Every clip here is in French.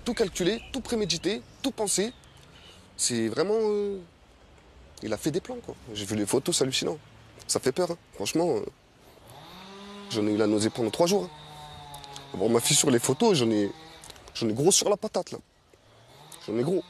Tout calculé, tout prémédité, tout pensé. C'est vraiment... il a fait des plans, quoi. J'ai vu les photos, c'est hallucinant. Ça fait peur, hein. Franchement. J'en ai eu la nausée pendant 3 jours. Hein. Bon, ma fille sur les photos, j'en ai gros sur la patate, là. J'en ai gros.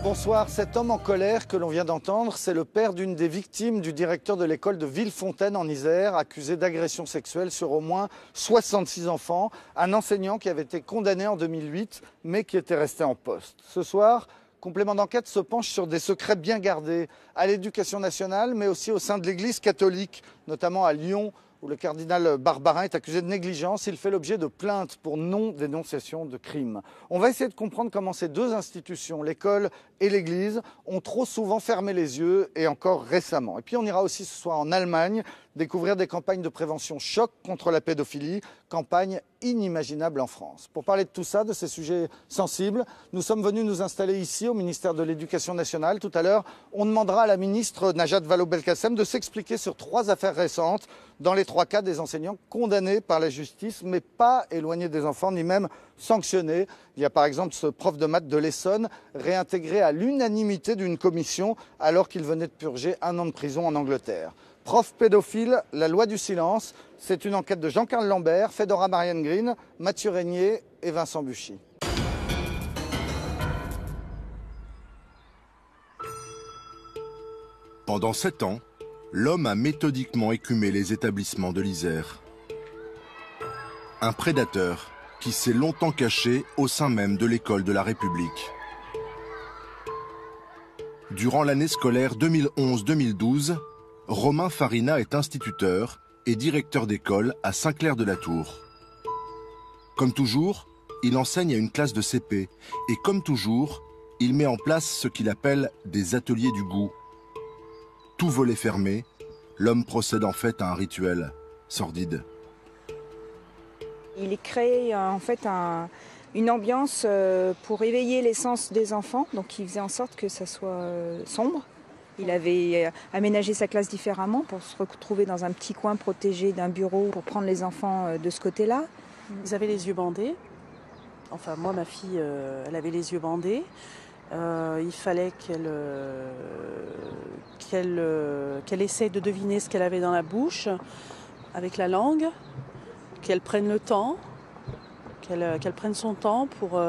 Bonsoir, cet homme en colère que l'on vient d'entendre, c'est le père d'une des victimes du directeur de l'école de Villefontaine en Isère, accusé d'agression sexuelle sur au moins 66 enfants, un enseignant qui avait été condamné en 2008, mais qui était resté en poste. Ce soir, Complément d'enquête se penche sur des secrets bien gardés à l'Éducation nationale, mais aussi au sein de l'Église catholique, notamment à Lyon, où le cardinal Barbarin est accusé de négligence. Il fait l'objet de plaintes pour non-dénonciation de crimes. On va essayer de comprendre comment ces deux institutions, l'école et l'Église, ont trop souvent fermé les yeux, et encore récemment. Et puis on ira aussi ce soir en Allemagne, découvrir des campagnes de prévention choc contre la pédophilie, campagne inimaginable en France. Pour parler de tout ça, de ces sujets sensibles, nous sommes venus nous installer ici au ministère de l'Éducation nationale. Tout à l'heure, on demandera à la ministre Najat Vallaud-Belkacem de s'expliquer sur 3 affaires récentes, dans les 3 cas des enseignants condamnés par la justice, mais pas éloignés des enfants, ni même sanctionnés. Il y a par exemple ce prof de maths de l'Essonne, réintégré à l'unanimité d'une commission, alors qu'il venait de purger 1 an de prison en Angleterre. Prof pédophile, la loi du silence, c'est une enquête de Jean-Carl Lambert, Fedora Marianne Green, Mathieu Régnier et Vincent Buchy. Pendant 7 ans, l'homme a méthodiquement écumé les établissements de l'Isère. Un prédateur qui s'est longtemps caché au sein même de l'école de la République. Durant l'année scolaire 2011-2012, Romain Farina est instituteur et directeur d'école à Saint-Clair-de-la-Tour. Comme toujours, il enseigne à une classe de CP et comme toujours, il met en place ce qu'il appelle des ateliers du goût. Tout volet fermé, l'homme procède en fait à un rituel sordide. Il crée en fait une ambiance pour éveiller les sens des enfants, donc il faisait en sorte que ça soit sombre. Il avait aménagé sa classe différemment pour se retrouver dans un petit coin protégé d'un bureau pour prendre les enfants de ce côté-là. Ils avaient les yeux bandés. Enfin, moi, ma fille, elle avait les yeux bandés. Il fallait qu'elle essaie de deviner ce qu'elle avait dans la bouche avec la langue, qu'elle prenne le temps, qu'elle prenne son temps pour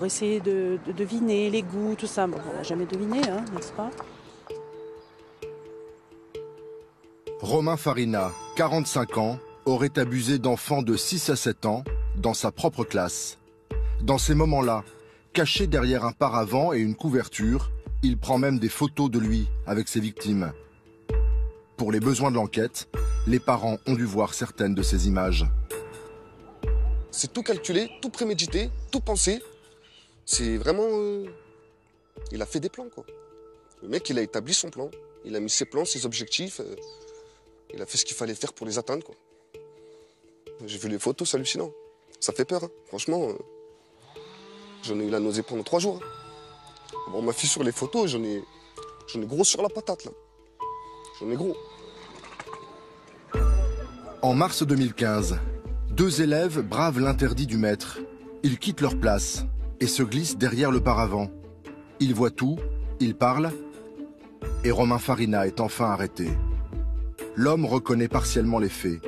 essayer de deviner les goûts, tout ça. Bon, on n'a jamais deviné, hein, n'est-ce pas? Romain Farina, 45 ans, aurait abusé d'enfants de 6 à 7 ans dans sa propre classe. Dans ces moments-là, caché derrière un paravent et une couverture, il prend même des photos de lui avec ses victimes. Pour les besoins de l'enquête, les parents ont dû voir certaines de ces images. C'est tout calculé, tout prémédité, tout pensé. C'est vraiment... il a fait des plans, quoi. Le mec, il a établi son plan. Il a mis ses plans, ses objectifs. Il a fait ce qu'il fallait faire pour les atteindre, quoi. J'ai vu les photos, c'est hallucinant. Ça fait peur, hein. Franchement. J'en ai eu la nausée pendant 3 jours. Hein. Bon, ma fille sur les photos, j'en ai gros sur la patate, là. J'en ai gros. En mars 2015, 2 élèves bravent l'interdit du maître. Ils quittent leur place et se glissent derrière le paravent. Ils voient tout, ils parlent, et Romain Farina est enfin arrêté. L'homme reconnaît partiellement les faits.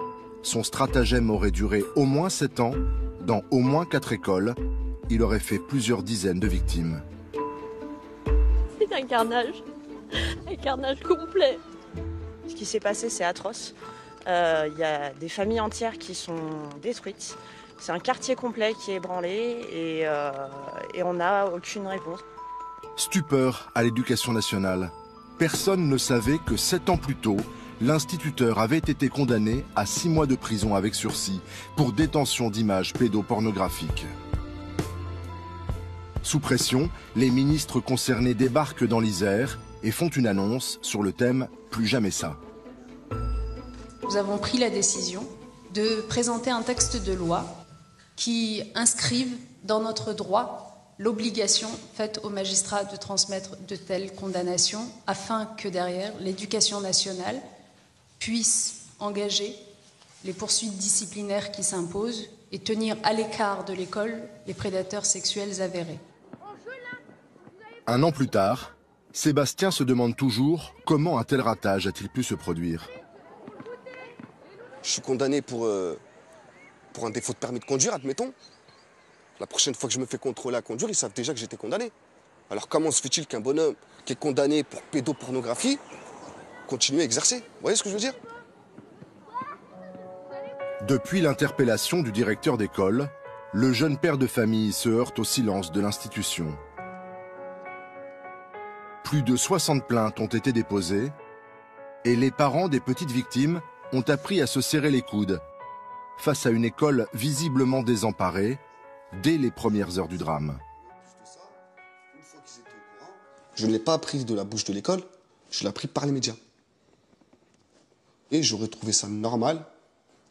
Son stratagème aurait duré au moins 7 ans, dans au moins 4 écoles. Il aurait fait plusieurs dizaines de victimes. C'est un carnage complet. Ce qui s'est passé, c'est atroce. Il y a des familles entières qui sont détruites. C'est un quartier complet qui est ébranlé et on n'a aucune réponse. Stupeur à l'Éducation nationale. Personne ne savait que 7 ans plus tôt, l'instituteur avait été condamné à 6 mois de prison avec sursis pour détention d'images pédopornographiques. Sous pression, les ministres concernés débarquent dans l'Isère et font une annonce sur le thème « Plus jamais ça ». nous avons pris la décision de présenter un texte de loi qui inscrive dans notre droit l'obligation faite aux magistrats de transmettre de telles condamnations afin que derrière l'éducation nationale puisse engager les poursuites disciplinaires qui s'imposent et tenir à l'écart de l'école les prédateurs sexuels avérés. Un an plus tard, Sébastien se demande toujours comment un tel ratage a-t-il pu se produire. Je suis condamné pour un défaut de permis de conduire, admettons. La prochaine fois que je me fais contrôler à conduire, ils savent déjà que j'étais condamné. Alors comment se fait-il qu'un bonhomme qui est condamné pour pédopornographie continue à exercer? Vous voyez ce que je veux dire? Depuis l'interpellation du directeur d'école, le jeune père de famille se heurte au silence de l'institution. Plus de 60 plaintes ont été déposées et les parents des petites victimes ont appris à se serrer les coudes face à une école visiblement désemparée dès les premières heures du drame. Je ne l'ai pas appris de la bouche de l'école, je l'ai appris par les médias. Et j'aurais trouvé ça normal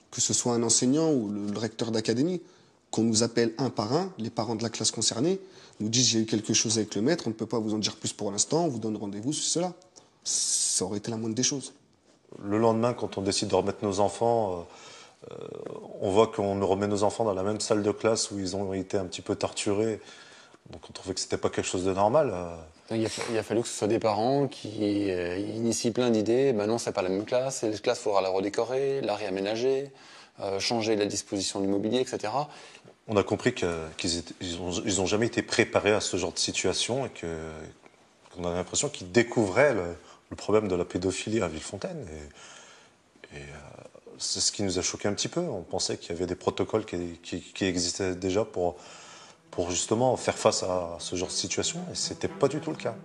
que ce soit un enseignant ou le recteur d'académie, qu'on nous appelle un par un, les parents de la classe concernée, nous disent « il y a eu quelque chose avec le maître, on ne peut pas vous en dire plus pour l'instant, on vous donne rendez-vous sur cela ». Ça aurait été la moindre des choses. Le lendemain, quand on décide de remettre nos enfants, on voit qu'on nous remet nos enfants dans la même salle de classe où ils ont été un petit peu torturés. Donc on trouvait que c'était pas quelque chose de normal. Il a fallu que ce soit des parents qui initient plein d'idées. Ben non, c'est pas la même classe. La classe, il faudra la redécorer, la réaménager, changer la disposition du mobilier, etc. On a compris qu'ils ont jamais été préparés à ce genre de situation et qu'on a l'impression qu'ils découvraient le problème de la pédophilie à Villefontaine. C'est ce qui nous a choqué un petit peu. On pensait qu'il y avait des protocoles qui existaient déjà pour justement faire face à ce genre de situation, et c'était pas du tout le cas.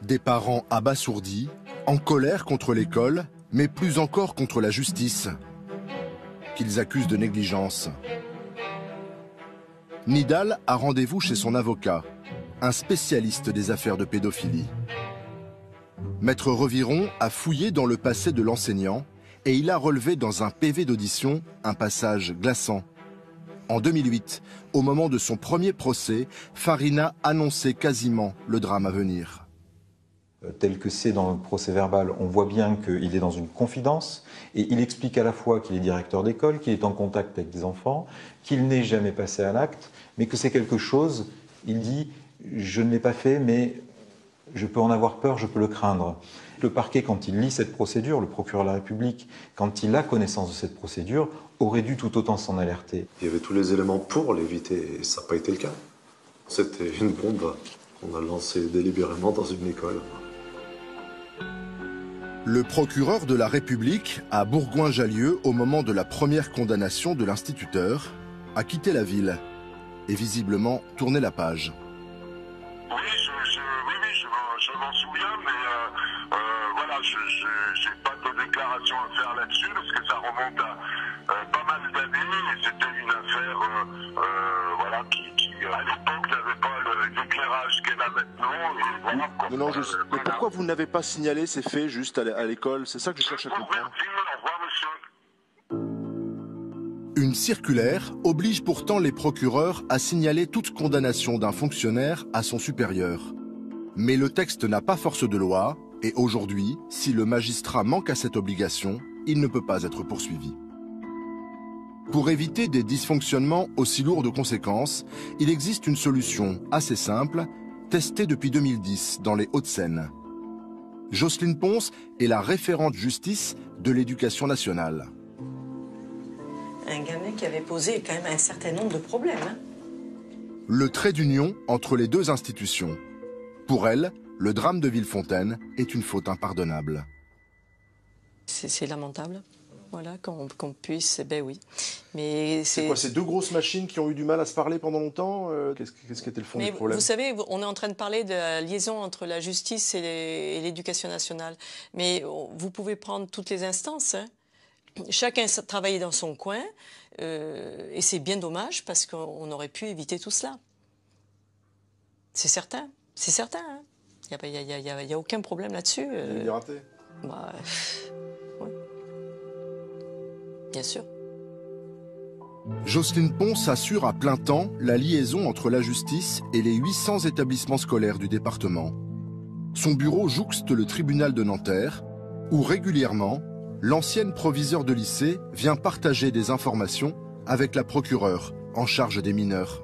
Des parents abasourdis, en colère contre l'école, mais plus encore contre la justice, qu'ils accusent de négligence. Nidal a rendez-vous chez son avocat, un spécialiste des affaires de pédophilie. Maître Reviron a fouillé dans le passé de l'enseignant et il a relevé dans un PV d'audition un passage glaçant. En 2008, au moment de son premier procès, Farina annonçait quasiment le drame à venir. Tel que c'est dans le procès verbal, on voit bien qu'il est dans une confidence et il explique à la fois qu'il est directeur d'école, qu'il est en contact avec des enfants, qu'il n'est jamais passé à l'acte, mais que c'est quelque chose, il dit « je ne l'ai pas fait, mais je peux en avoir peur, je peux le craindre ». Le parquet, quand il lit cette procédure, le procureur de la République, quand il a connaissance de cette procédure, aurait dû tout autant s'en alerter. Il y avait tous les éléments pour l'éviter et ça n'a pas été le cas. C'était une bombe qu'on a lancée délibérément dans une école. Le procureur de la République, à Bourgoin-Jallieu, au moment de la première condamnation de l'instituteur, a quitté la ville et visiblement tourné la page. Oui, je m'en souviens, mais voilà, j'ai pas de déclaration à faire là-dessus parce que ça remonte à pas mal d'années et c'était une affaire voilà, qui à l'époque n'avait pas l'éclairage qu'elle a maintenant. Et voilà, Non, mais pourquoi vous n'avez pas signalé ces faits juste à l'école? C'est ça que je cherche à comprendre. Au revoir, monsieur. Une circulaire oblige pourtant les procureurs à signaler toute condamnation d'un fonctionnaire à son supérieur. Mais le texte n'a pas force de loi et aujourd'hui, si le magistrat manque à cette obligation, il ne peut pas être poursuivi. Pour éviter des dysfonctionnements aussi lourds de conséquences, il existe une solution assez simple, testée depuis 2010 dans les Hauts-de-Seine. Jocelyne Ponce est la référente justice de l'Éducation nationale. Un gamin qui avait posé quand même un certain nombre de problèmes. Hein. Le trait d'union entre les deux institutions. Pour elle, le drame de Villefontaine est une faute impardonnable. C'est lamentable. Voilà, qu'on puisse, ben oui. Mais c'est quoi, ces deux grosses machines qui ont eu du mal à se parler pendant longtemps? Qu'est-ce qui était le fond du problème? Vous savez, on est en train de parler de la liaison entre la justice et l'éducation nationale. Mais vous pouvez prendre toutes les instances. Hein. Chacun travaille dans son coin. Et c'est bien dommage parce qu'on aurait pu éviter tout cela. C'est certain. C'est certain. Hein. Il n'y a aucun problème là-dessus. Il est raté. Bah, ouais. Bien sûr. Jocelyne Pons assure à plein temps la liaison entre la justice et les 800 établissements scolaires du département. Son bureau jouxte le tribunal de Nanterre, où régulièrement, l'ancienne proviseure de lycée vient partager des informations avec la procureure en charge des mineurs.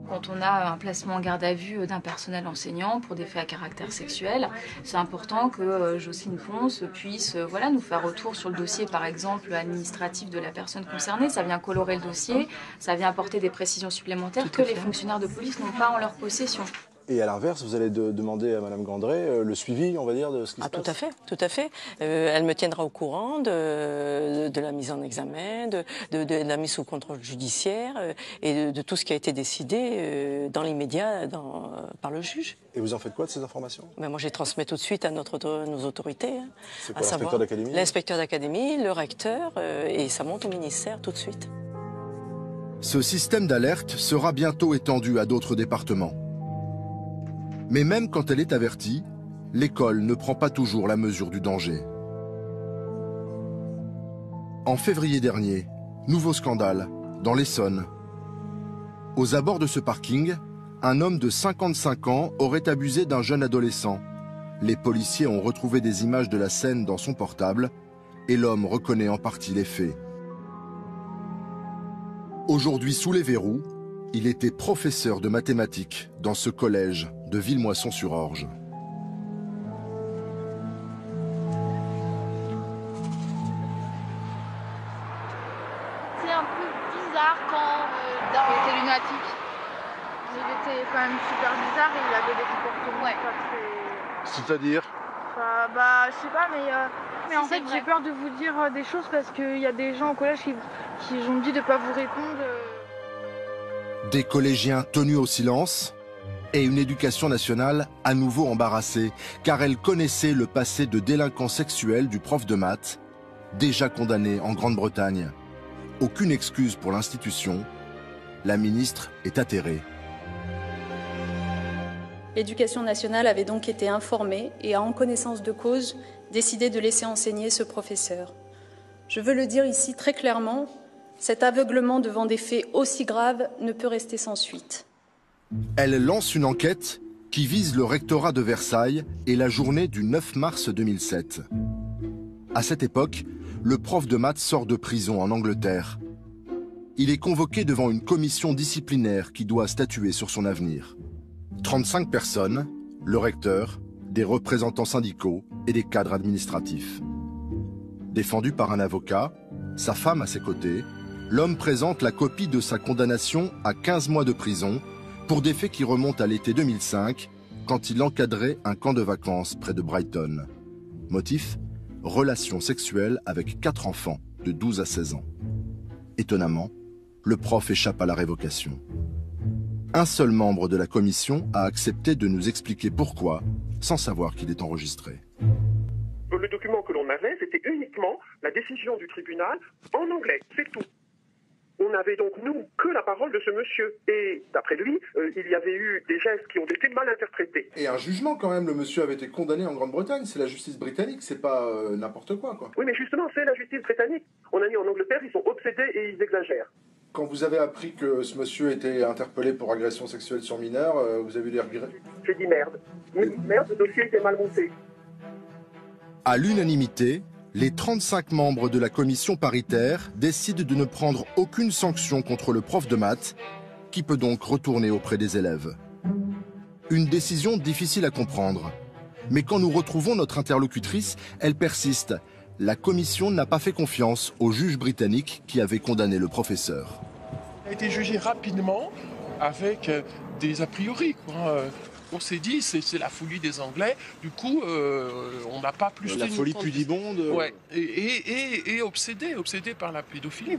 Quand on a un placement en garde à vue d'un personnel enseignant pour des faits à caractère sexuel, c'est important que Jocelyne Pons puisse nous faire retour sur le dossier, par exemple, administratif de la personne concernée. Ça vient colorer le dossier, ça vient apporter des précisions supplémentaires que les fonctionnaires de police n'ont pas en leur possession. Et à l'inverse, vous allez demander à Mme Gandré le suivi, on va dire, de ce qui se passe. Tout à fait. Elle me tiendra au courant de la mise en examen, de la mise sous contrôle judiciaire et de tout ce qui a été décidé dans l'immédiat par le juge. Et vous en faites quoi de ces informations? Moi, je les transmets tout de suite à nos autorités. C'est quoi, l'inspecteur d'académie? L'inspecteur d'académie, le recteur, et ça monte au ministère tout de suite. Ce système d'alerte sera bientôt étendu à d'autres départements. Mais même quand elle est avertie, l'école ne prend pas toujours la mesure du danger. En février dernier, nouveau scandale, dans l'Essonne. Aux abords de ce parking, un homme de 55 ans aurait abusé d'un jeune adolescent. Les policiers ont retrouvé des images de la scène dans son portable et l'homme reconnaît en partie les faits. Aujourd'hui sous les verrous, il était professeur de mathématiques dans ce collège de Villemoisson-sur-Orge. C'est un peu bizarre quand il était lunatique. Il était quand même super bizarre et il avait des comportements pas très... C'est-à-dire? Enfin, je sais pas, mais en fait j'ai peur de vous dire des choses parce qu'il y a des gens au collège qui ont dit de pas vous répondre. Des collégiens tenus au silence et une éducation nationale à nouveau embarrassée, car elle connaissait le passé de délinquant sexuel du prof de maths, déjà condamné en Grande-Bretagne. Aucune excuse pour l'institution, la ministre est atterrée. L'éducation nationale avait donc été informée et a, en connaissance de cause, décidé de laisser enseigner ce professeur. Je veux le dire ici très clairement, cet aveuglement devant des faits aussi graves ne peut rester sans suite. Elle lance une enquête qui vise le rectorat de Versailles et la journée du 9 mars 2007. À cette époque, le prof de maths sort de prison en Angleterre. Il est convoqué devant une commission disciplinaire qui doit statuer sur son avenir. 35 personnes, le recteur, des représentants syndicaux et des cadres administratifs. Défendu par un avocat, sa femme à ses côtés, l'homme présente la copie de sa condamnation à 15 mois de prison pour des faits qui remontent à l'été 2005, quand il encadrait un camp de vacances près de Brighton. Motif ? Relation sexuelle avec 4 enfants de 12 à 16 ans. Étonnamment, le prof échappe à la révocation. Un seul membre de la commission a accepté de nous expliquer pourquoi, sans savoir qu'il est enregistré. Le document que l'on avait, c'était uniquement la décision du tribunal en anglais, c'est tout. On n'avait donc, nous, que la parole de ce monsieur. Et d'après lui, il y avait eu des gestes qui ont été mal interprétés. Et un jugement quand même, le monsieur avait été condamné en Grande-Bretagne, c'est la justice britannique, c'est pas n'importe quoi. Oui, mais justement, c'est la justice britannique. On a mis en Angleterre, ils sont obsédés et ils exagèrent. Quand vous avez appris que ce monsieur était interpellé pour agression sexuelle sur mineur, vous avez eu des regrets? J'ai dit merde. Merde, le dossier était mal monté. À l'unanimité, les 35 membres de la commission paritaire décident de ne prendre aucune sanction contre le prof de maths, qui peut donc retourner auprès des élèves. Une décision difficile à comprendre. Mais quand nous retrouvons notre interlocutrice, elle persiste. La commission n'a pas fait confiance au juge britannique qui avait condamné le professeur. Il a été jugé rapidement avec des a priori, quoi. On s'est dit, c'est la folie des Anglais. Du coup, on n'a pas plus... La folie pudibonde. Ouais. Et obsédé par la pédophilie.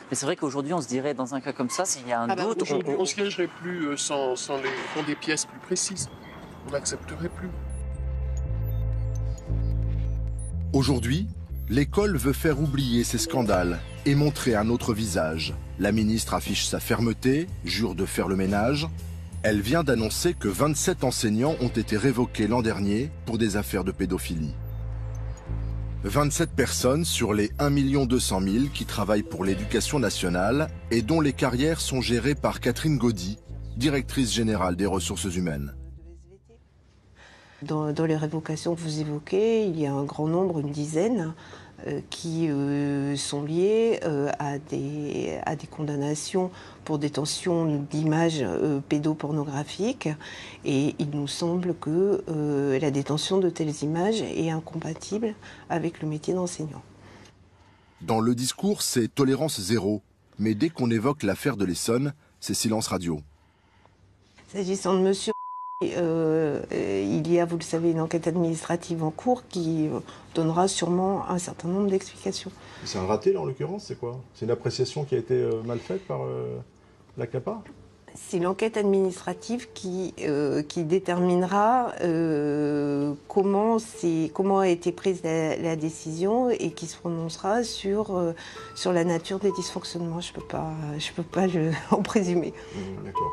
Mais c'est vrai qu'aujourd'hui, on se dirait, dans un cas comme ça, s'il y a un doute... Aujourd'hui, on ne siégerait plus sans des pièces plus précises. On n'accepterait plus. Aujourd'hui, l'école veut faire oublier ces scandales et montrer un autre visage. La ministre affiche sa fermeté, jure de faire le ménage. Elle vient d'annoncer que 27 enseignants ont été révoqués l'an dernier pour des affaires de pédophilie. 27 personnes sur les 1 200 000 qui travaillent pour l'éducation nationale et dont les carrières sont gérées par Catherine Gaudy, directrice générale des ressources humaines. Dans les révocations que vous évoquez, il y a un grand nombre, une dizaine, qui sont liées à des condamnations pour détention d'images pédopornographiques. Et il nous semble que la détention de telles images est incompatible avec le métier d'enseignant. Dans le discours, c'est tolérance zéro. Mais dès qu'on évoque l'affaire de l'Essonne, c'est silence radio. S'agissant de monsieur, il y a, vous le savez, une enquête administrative en cours qui donnera sûrement un certain nombre d'explications. C'est un raté, là, en l'occurrence, c'est quoi? C'est une appréciation qui a été mal faite par la CAPA? C'est l'enquête administrative qui déterminera comment a été prise la décision et qui se prononcera sur la nature des dysfonctionnements. Je peux pas en présumer. D'accord.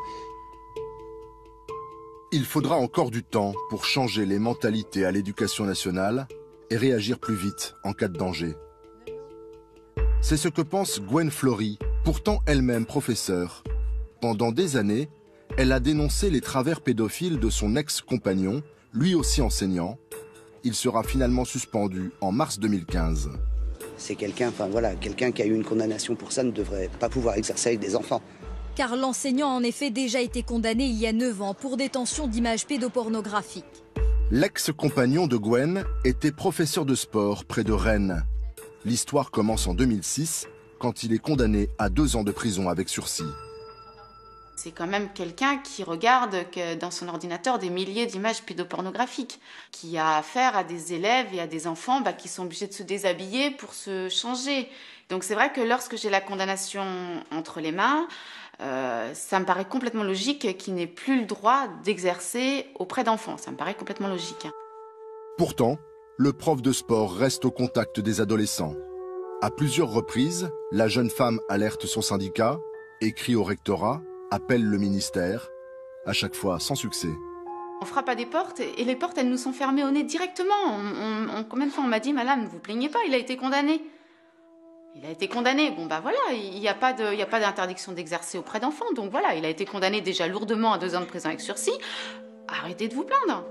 Il faudra encore du temps pour changer les mentalités à l'éducation nationale et réagir plus vite en cas de danger. C'est ce que pense Gwen Flory, pourtant elle-même professeure. Pendant des années, elle a dénoncé les travers pédophiles de son ex-compagnon, lui aussi enseignant. Il sera finalement suspendu en mars 2015. C'est quelqu'un qui a eu une condamnation pour ça ne devrait pas pouvoir exercer avec des enfants. Car l'enseignant a en effet déjà été condamné il y a 9 ans pour détention d'images pédopornographiques. L'ex-compagnon de Gwen était professeur de sport près de Rennes. L'histoire commence en 2006, quand il est condamné à 2 ans de prison avec sursis. C'est quand même quelqu'un qui regarde dans son ordinateur des milliers d'images pédopornographiques, qui a affaire à des élèves et à des enfants qui sont obligés de se déshabiller pour se changer. Donc c'est vrai que lorsque j'ai la condamnation entre les mains, ça me paraît complètement logique qu'il n'ait plus le droit d'exercer auprès d'enfants. Ça me paraît complètement logique. Pourtant, le prof de sport reste au contact des adolescents. À plusieurs reprises, la jeune femme alerte son syndicat, écrit au rectorat, appelle le ministère, à chaque fois sans succès. On frappe à des portes et les portes, elles nous sont fermées au nez directement. Combien de fois on m'a dit, madame, ne vous plaignez pas, il a été condamné. Il a été condamné. Bon, voilà, il n'y a pas d'interdiction d'exercer auprès d'enfants. Donc voilà, il a été condamné déjà lourdement à 2 ans de prison avec sursis. Arrêtez de vous plaindre.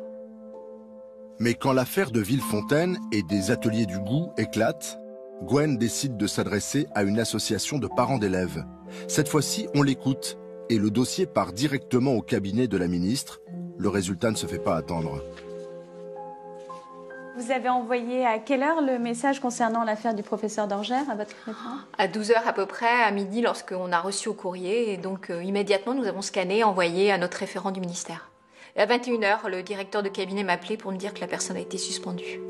Mais quand l'affaire de Villefontaine et des ateliers du goût éclate, Gwen décide de s'adresser à une association de parents d'élèves. Cette fois-ci, on l'écoute et le dossier part directement au cabinet de la ministre. Le résultat ne se fait pas attendre. Vous avez envoyé à quelle heure le message concernant l'affaire du professeur Dorgère à votre référent? À 12h à peu près, à midi, lorsqu'on a reçu au courrier. Et donc immédiatement, nous avons scanné et envoyé à notre référent du ministère. Et à 21h, le directeur de cabinet m'a appelé pour me dire que la personne a été suspendue.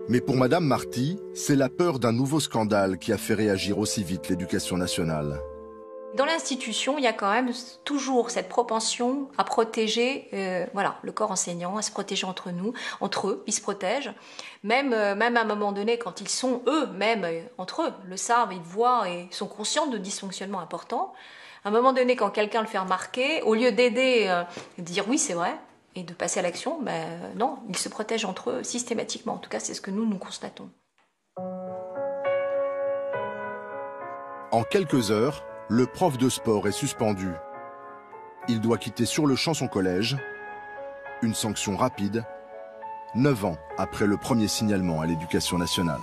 Mais pour Madame Marty, c'est la peur d'un nouveau scandale qui a fait réagir aussi vite l'éducation nationale. Dans l'institution, il y a quand même toujours cette propension à protéger le corps enseignant, à se protéger entre eux, ils se protègent. Même à un moment donné, quand ils sont eux-mêmes entre eux, le savent, ils voient et sont conscients de dysfonctionnements importants. À un moment donné, quand quelqu'un le fait remarquer, au lieu d'aider, de dire oui, c'est vrai, et de passer à l'action, non, ils se protègent entre eux systématiquement. En tout cas, c'est ce que nous constatons. En quelques heures, le prof de sport est suspendu. Il doit quitter sur le champ son collège. Une sanction rapide, 9 ans après le premier signalement à l'éducation nationale.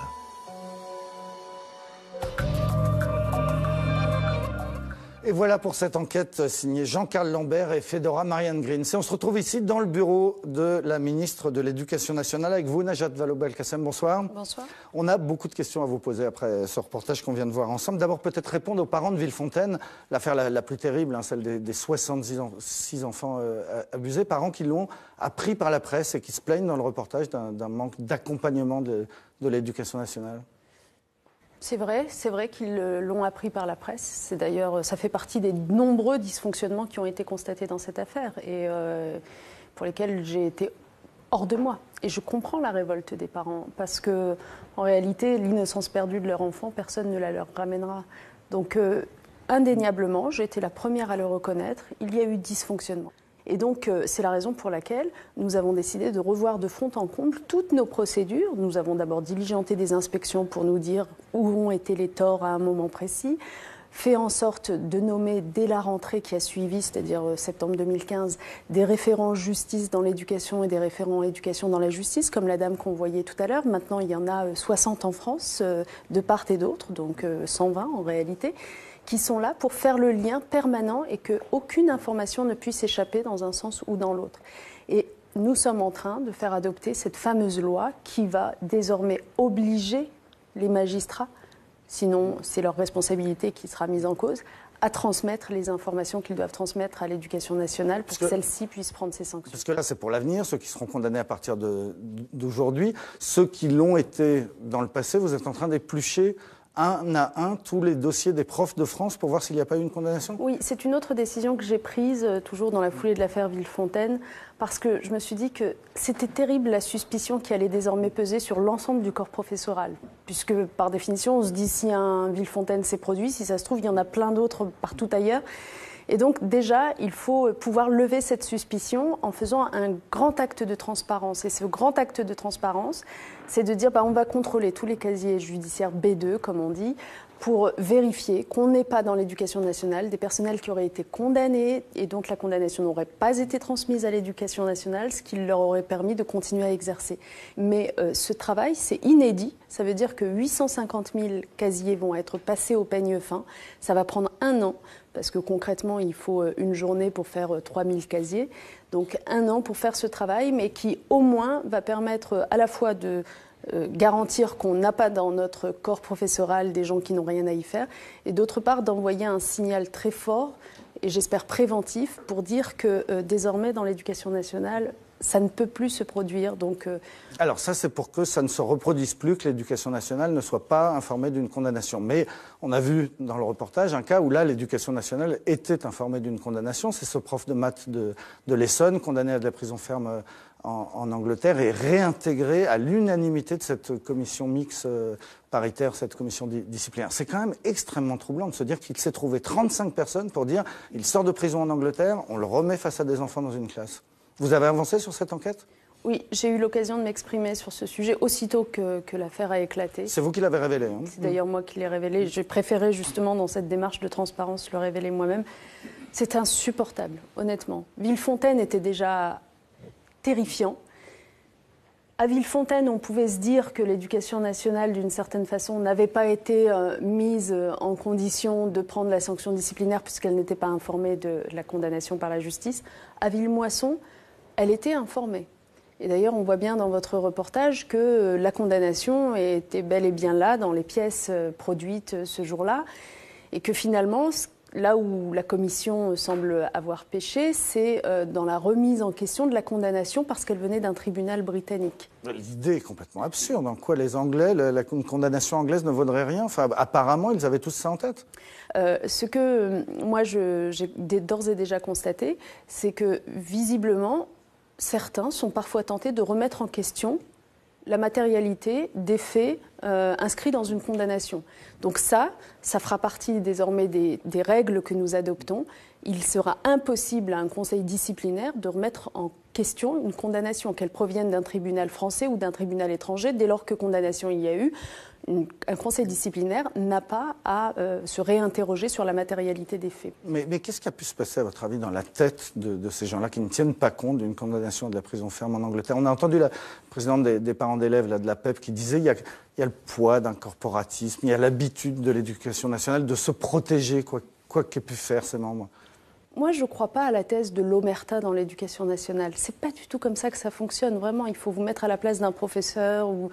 Et voilà pour cette enquête signée Jean-Carl Lambert et Fedora Marianne Grins. Et on se retrouve ici dans le bureau de la ministre de l'Éducation nationale avec vous, Najat Vallaud-Belkacem. Bonsoir. Bonsoir. On a beaucoup de questions à vous poser après ce reportage qu'on vient de voir ensemble. D'abord, peut-être répondre aux parents de Villefontaine, l'affaire la plus terrible, celle des 66 enfants abusés, parents qui l'ont appris par la presse et qui se plaignent dans le reportage d'un manque d'accompagnement de l'éducation nationale. C'est vrai qu'ils l'ont appris par la presse. C'est d'ailleurs, ça fait partie des nombreux dysfonctionnements qui ont été constatés dans cette affaire et pour lesquels j'ai été hors de moi. Et je comprends la révolte des parents parce que, en réalité, l'innocence perdue de leur enfant, personne ne la leur ramènera. Donc, indéniablement, j'ai été la première à le reconnaître, il y a eu dysfonctionnement. Et donc, c'est la raison pour laquelle nous avons décidé de revoir de fond en comble toutes nos procédures. Nous avons d'abord diligenté des inspections pour nous dire où ont été les torts à un moment précis, fait en sorte de nommer dès la rentrée qui a suivi, c'est-à-dire septembre 2015, des référents justice dans l'éducation et des référents éducation dans la justice, comme la dame qu'on voyait tout à l'heure. Maintenant, il y en a 60 en France, de part et d'autre, donc 120 en réalité, qui sont là pour faire le lien permanent et qu'aucune information ne puisse échapper dans un sens ou dans l'autre. Et nous sommes en train de faire adopter cette fameuse loi qui va désormais obliger les magistrats, sinon c'est leur responsabilité qui sera mise en cause, à transmettre les informations qu'ils doivent transmettre à l'éducation nationale pour que celle-ci puisse prendre ses sanctions. Parce que là, c'est pour l'avenir, ceux qui seront condamnés à partir d'aujourd'hui. Ceux qui l'ont été dans le passé, vous êtes en train d'éplucher un à un tous les dossiers des profs de France pour voir s'il n'y a pas eu une condamnation? Oui, c'est une autre décision que j'ai prise, toujours dans la foulée de l'affaire Villefontaine, parce que je me suis dit que c'était terrible la suspicion qui allait désormais peser sur l'ensemble du corps professoral. Puisque, par définition, on se dit si un Villefontaine s'est produit, si ça se trouve, il y en a plein d'autres partout ailleurs. Et donc, déjà, il faut pouvoir lever cette suspicion en faisant un grand acte de transparence. Et ce grand acte de transparence, c'est de dire on va contrôler tous les casiers judiciaires B2, comme on dit, pour vérifier qu'on n'ait pas dans l'éducation nationale des personnels qui auraient été condamnés et dont la condamnation n'aurait pas été transmise à l'éducation nationale, ce qui leur aurait permis de continuer à exercer. Mais ce travail, c'est inédit. Ça veut dire que 850 000 casiers vont être passés au peigne fin. Ça va prendre 1 an. Parce que concrètement, il faut une journée pour faire 3000 casiers. Donc 1 an pour faire ce travail, mais qui au moins va permettre à la fois de garantir qu'on n'a pas dans notre corps professoral des gens qui n'ont rien à y faire, et d'autre part d'envoyer un signal très fort, et j'espère préventif, pour dire que désormais dans l'éducation nationale, ça ne peut plus se produire. Donc, Alors ça, c'est pour que ça ne se reproduise plus, que l'éducation nationale ne soit pas informée d'une condamnation. Mais on a vu dans le reportage un cas où là, l'éducation nationale était informée d'une condamnation. C'est ce prof de maths de l'Essonne, condamné à de la prison ferme en Angleterre, et réintégré à l'unanimité de cette commission mixte paritaire, cette commission disciplinaire. C'est quand même extrêmement troublant de se dire qu'il s'est trouvé 35 personnes pour dire il sort de prison en Angleterre, on le remet face à des enfants dans une classe. Vous avez avancé sur cette enquête ? Oui, j'ai eu l'occasion de m'exprimer sur ce sujet aussitôt que l'affaire a éclaté. C'est vous qui l'avez révélé, hein ? C'est d'ailleurs moi qui l'ai révélé. J'ai préféré justement dans cette démarche de transparence le révéler moi-même. C'est insupportable, honnêtement. Villefontaine était déjà terrifiant. À Villefontaine, on pouvait se dire que l'éducation nationale, d'une certaine façon, n'avait pas été mise en condition de prendre la sanction disciplinaire puisqu'elle n'était pas informée de la condamnation par la justice. À Villemoisson, elle était informée. Et d'ailleurs, on voit bien dans votre reportage que la condamnation était bel et bien là, dans les pièces produites ce jour-là, et que finalement, là où la commission semble avoir péché, c'est dans la remise en question de la condamnation parce qu'elle venait d'un tribunal britannique. L'idée est complètement absurde. En quoi les Anglais, la condamnation anglaise ne vaudrait rien ? Enfin, apparemment, ils avaient tous ça en tête. Ce que moi, j'ai d'ores et déjà constaté, c'est que visiblement, certains sont parfois tentés de remettre en question la matérialité des faits inscrits dans une condamnation. Donc ça fera partie désormais des règles que nous adoptons. Il sera impossible à un conseil disciplinaire de remettre en question une condamnation, qu'elle provienne d'un tribunal français ou d'un tribunal étranger. Dès lors que condamnation il y a eu, un conseil disciplinaire n'a pas à se réinterroger sur la matérialité des faits. Mais qu'est-ce qui a pu se passer, à votre avis, dans la tête de ces gens-là qui ne tiennent pas compte d'une condamnation de la prison ferme en Angleterre ? On a entendu la présidente des parents d'élèves de la PEP qui disait il y a le poids d'un corporatisme, il y a l'habitude de l'éducation nationale de se protéger, quoi qu'aient pu faire ses membres. Moi, je ne crois pas à la thèse de l'omerta dans l'éducation nationale. Ce n'est pas du tout comme ça que ça fonctionne. Vraiment, il faut vous mettre à la place d'un professeur ou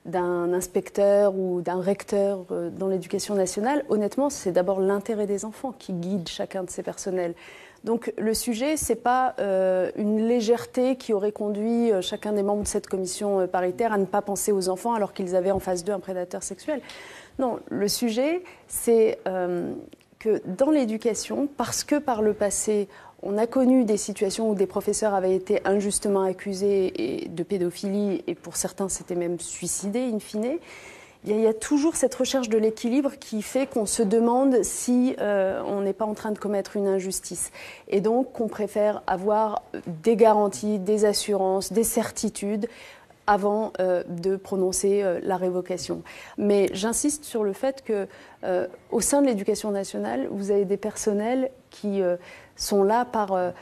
d'un inspecteur ou d'un recteur dans l'éducation nationale. Honnêtement, c'est d'abord l'intérêt des enfants qui guide chacun de ces personnels. Donc le sujet, ce n'est pas une légèreté qui aurait conduit chacun des membres de cette commission paritaire à ne pas penser aux enfants alors qu'ils avaient en face d'eux un prédateur sexuel. Non, le sujet, c'est que dans l'éducation, parce que par le passé, on a connu des situations où des professeurs avaient été injustement accusés de pédophilie et pour certains, c'était même suicidés in fine, il y a toujours cette recherche de l'équilibre qui fait qu'on se demande si on n'est pas en train de commettre une injustice. Et donc qu'on préfère avoir des garanties, des assurances, des certitudes avant de prononcer la révocation. Mais j'insiste sur le fait que au sein de l'éducation nationale, vous avez des personnels qui sont là par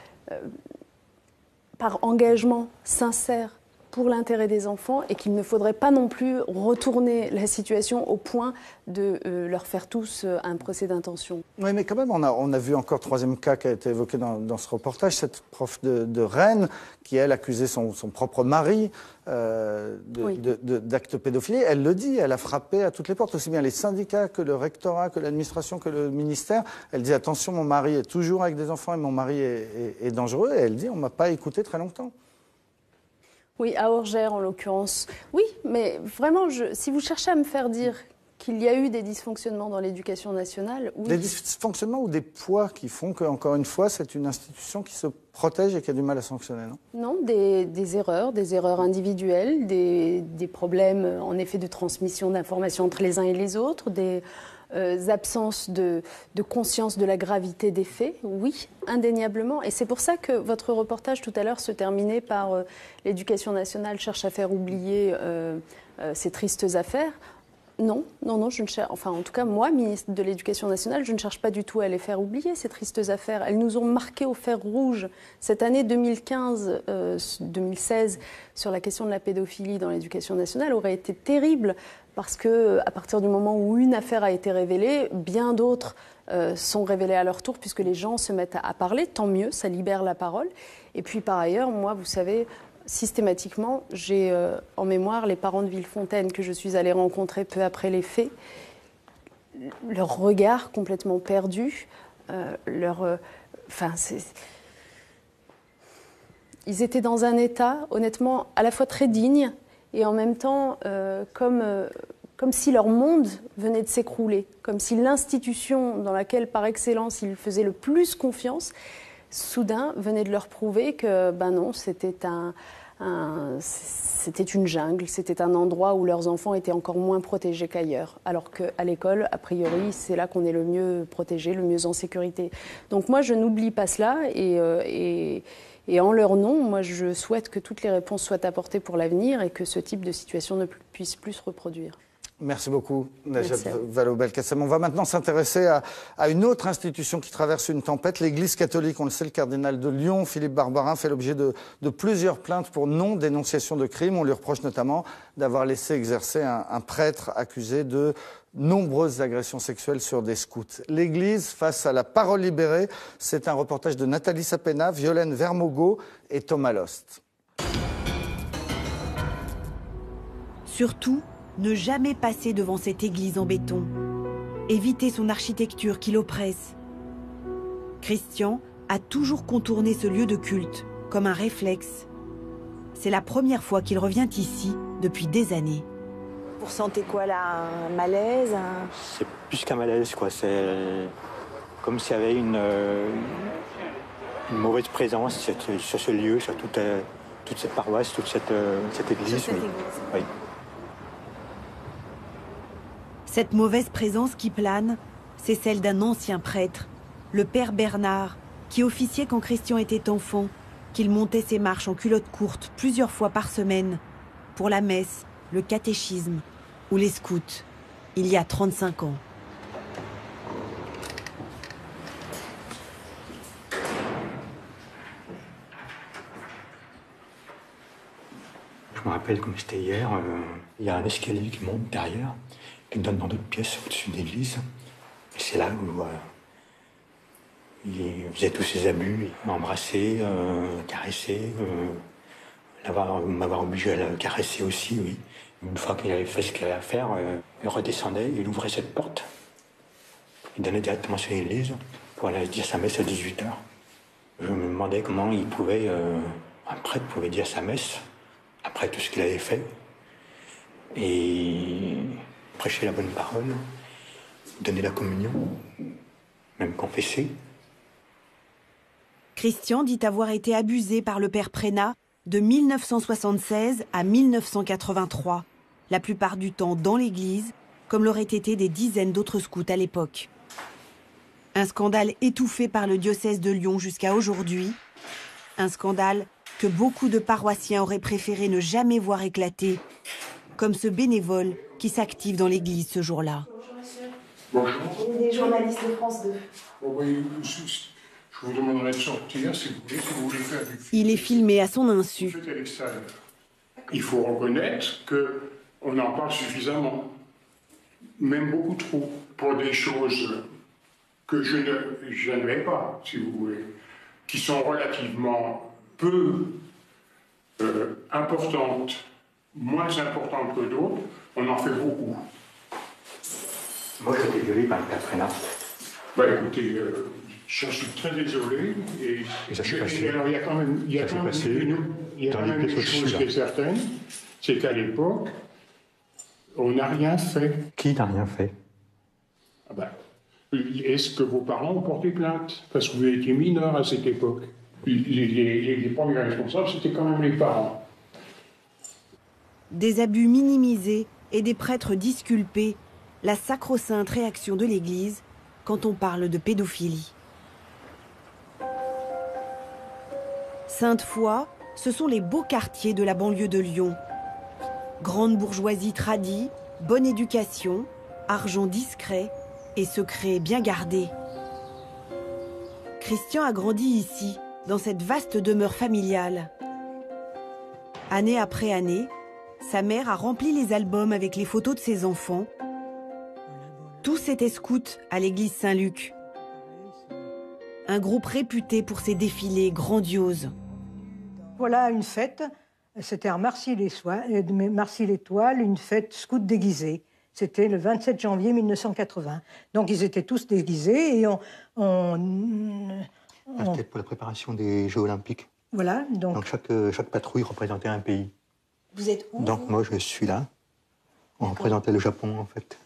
engagement sincère pour l'intérêt des enfants et qu'il ne faudrait pas non plus retourner la situation au point de leur faire tous un procès d'intention. Oui, mais quand même, on a vu encore troisième cas qui a été évoqué dans ce reportage, cette prof de Rennes qui, elle, accusait son propre mari d'actes pédophiles. Elle le dit, elle a frappé à toutes les portes, aussi bien les syndicats que le rectorat, que l'administration, que le ministère. Elle dit, attention, mon mari est toujours avec des enfants et mon mari est dangereux. Et elle dit, on ne m'a pas écouté très longtemps. Oui, à Orgères en l'occurrence. Oui, mais vraiment, si vous cherchez à me faire dire qu'il y a eu des dysfonctionnements dans l'éducation nationale... Oui. Des dysfonctionnements ou des poids qui font qu'encore une fois, c'est une institution qui se protège et qui a du mal à sanctionner, non? Non, des erreurs individuelles, des problèmes en effet de transmission d'informations entre les uns et les autres, des absences de conscience de la gravité des faits, oui, indéniablement. Et c'est pour ça que votre reportage tout à l'heure se terminait par l'éducation nationale cherche à faire oublier ces tristes affaires. Non, je ne cherche, enfin en tout cas moi, ministre de l'Éducation nationale, je ne cherche pas du tout à les faire oublier, ces tristes affaires. Elles nous ont marqué au fer rouge. Cette année 2015-2016 sur la question de la pédophilie dans l'Éducation nationale aurait été terrible parce que à partir du moment où une affaire a été révélée, bien d'autres sont révélées à leur tour puisque les gens se mettent à parler, tant mieux, ça libère la parole. Et puis par ailleurs, moi, vous savez... Systématiquement, j'ai en mémoire les parents de Villefontaine que je suis allée rencontrer peu après les faits, leur regard complètement perdu, ils étaient dans un état, honnêtement, à la fois très digne et en même temps comme si leur monde venait de s'écrouler, comme si l'institution dans laquelle, par excellence, ils faisaient le plus confiance, soudain venait de leur prouver que, ben non, c'était une jungle, c'était un endroit où leurs enfants étaient encore moins protégés qu'ailleurs. Alors qu'à l'école, a priori, c'est là qu'on est le mieux protégé, le mieux en sécurité. Donc moi, je n'oublie pas cela et en leur nom, moi, je souhaite que toutes les réponses soient apportées pour l'avenir et que ce type de situation ne puisse plus se reproduire. Merci beaucoup, Najat Vallaud-Belkacem. On va maintenant s'intéresser à une autre institution qui traverse une tempête, l'Église catholique. On le sait, le cardinal de Lyon, Philippe Barbarin, fait l'objet de plusieurs plaintes pour non-dénonciation de crimes. On lui reproche notamment d'avoir laissé exercer un prêtre accusé de nombreuses agressions sexuelles sur des scouts. L'Église face à la parole libérée, c'est un reportage de Nathalie Sapena, Violaine Vermogo et Thomas Lost. Surtout, ne jamais passer devant cette église en béton. Éviter son architecture qui l'oppresse. Christian a toujours contourné ce lieu de culte, comme un réflexe. C'est la première fois qu'il revient ici depuis des années. Vous ressentez quoi là? Un malaise? C'est plus qu'un malaise, quoi. C'est comme s'il y avait une mauvaise présence sur ce lieu, sur toute cette paroisse, toute cette église. Oui. Cette mauvaise présence qui plane, c'est celle d'un ancien prêtre, le père Bernard, qui officiait quand Christian était enfant, qu'il montait ses marches en culotte courte plusieurs fois par semaine, pour la messe, le catéchisme ou les scouts, il y a 35 ans. Je me rappelle comme c'était hier, il y a un escalier qui monte derrière, qui me donne dans d'autres pièces au-dessus de l'église. Et c'est là où il faisait tous ses abus. Il m'a embrassé, caressé, m'avoir obligé à le caresser aussi, oui. Une fois qu'il avait fait ce qu'il avait à faire, il redescendait, il ouvrait cette porte. Il donnait directement sur l'église pour aller dire sa messe à 18h. Je me demandais comment un prêtre pouvait dire sa messe après tout ce qu'il avait fait. Et prêcher la bonne parole, donner la communion, même confesser. Christian dit avoir été abusé par le père Prénat de 1976 à 1983. la plupart du temps dans l'église, comme l'auraient été des dizaines d'autres scouts à l'époque. Un scandale étouffé par le diocèse de Lyon jusqu'à aujourd'hui. Un scandale que beaucoup de paroissiens auraient préféré ne jamais voir éclater, comme ce bénévole qui s'active dans l'église ce jour-là. Bonjour. Des journalistes de France 2. Oui, je vous demanderai de sortir si vous voulez faire du film. Il est filmé à son insu. Faites à l'extérieur. Il faut reconnaître qu'on en parle suffisamment, même beaucoup trop, pour des choses que je n'aimerais pas, si vous voulez, qui sont relativement peu importantes, moins importantes que d'autres. On en fait beaucoup. Moi, j'ai été violé par le père Prénat. Bah écoutez, je suis très désolé. Et ça s'est passé. Alors, il y a quand même une chose qui est certaine, c'est qu'à l'époque, on n'a rien fait. Qui n'a rien fait? Ah bah, est-ce que vos parents ont porté plainte? Parce que vous étiez mineur à cette époque. Les premiers responsables, c'était quand même les parents. Des abus minimisés et des prêtres disculpés, la sacro-sainte réaction de l'Église quand on parle de pédophilie. Sainte-Foy, ce sont les beaux quartiers de la banlieue de Lyon. Grande bourgeoisie tradie, bonne éducation, argent discret et secret bien gardé. Christian a grandi ici, dans cette vaste demeure familiale. Année après année, sa mère a rempli les albums avec les photos de ses enfants. Tous étaient scouts à l'église Saint-Luc. Un groupe réputé pour ses défilés grandioses. Voilà une fête, c'était à Marcy-l'Étoile, une fête scout déguisée. C'était le 27 janvier 1980. Donc ils étaient tous déguisés et C'était pour la préparation des Jeux Olympiques. Voilà, donc chaque patrouille représentait un pays. Vous êtes où? Donc moi je suis là. On représentait le Japon en fait.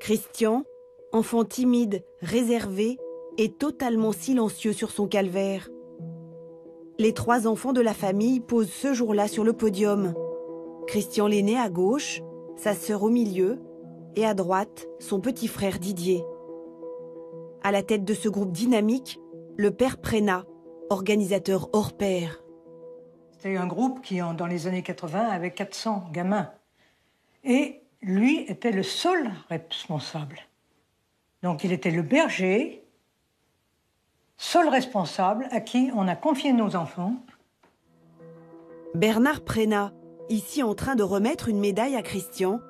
Christian, enfant timide, réservé et totalement silencieux sur son calvaire. Les 3 enfants de la famille posent ce jour-là sur le podium. Christian l'aîné à gauche, sa sœur au milieu et à droite, son petit frère Didier. À la tête de ce groupe dynamique, le père Prénat, organisateur hors pair. C'était un groupe qui, dans les années 80, avait 400 gamins. Et lui était le seul responsable. Donc il était le berger, seul responsable à qui on a confié nos enfants. Bernard Prénat, ici en train de remettre une médaille à Christian,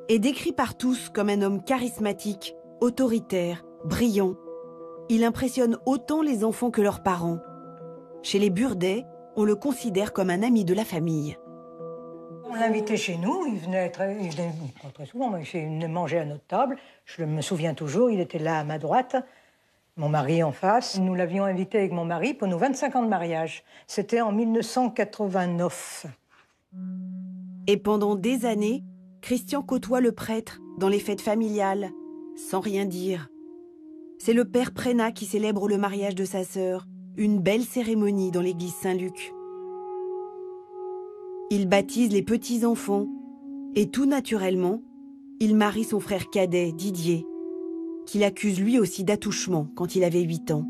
est décrit par tous comme un homme charismatique, autoritaire, brillant. Il impressionne autant les enfants que leurs parents. Chez les Burdets, on le considère comme un ami de la famille. On l'invitait chez nous, il venait pas très souvent, mais il venait manger à notre table. Je me souviens toujours, il était là à ma droite, mon mari en face. Nous l'avions invité avec mon mari pour nos 25 ans de mariage. C'était en 1989. Et pendant des années, Christian côtoie le prêtre dans les fêtes familiales, sans rien dire. C'est le père Prénat qui célèbre le mariage de sa sœur, une belle cérémonie dans l'église Saint-Luc. Il baptise les petits-enfants et tout naturellement, il marie son frère cadet, Didier, qu'il accuse lui aussi d'attouchement quand il avait 8 ans.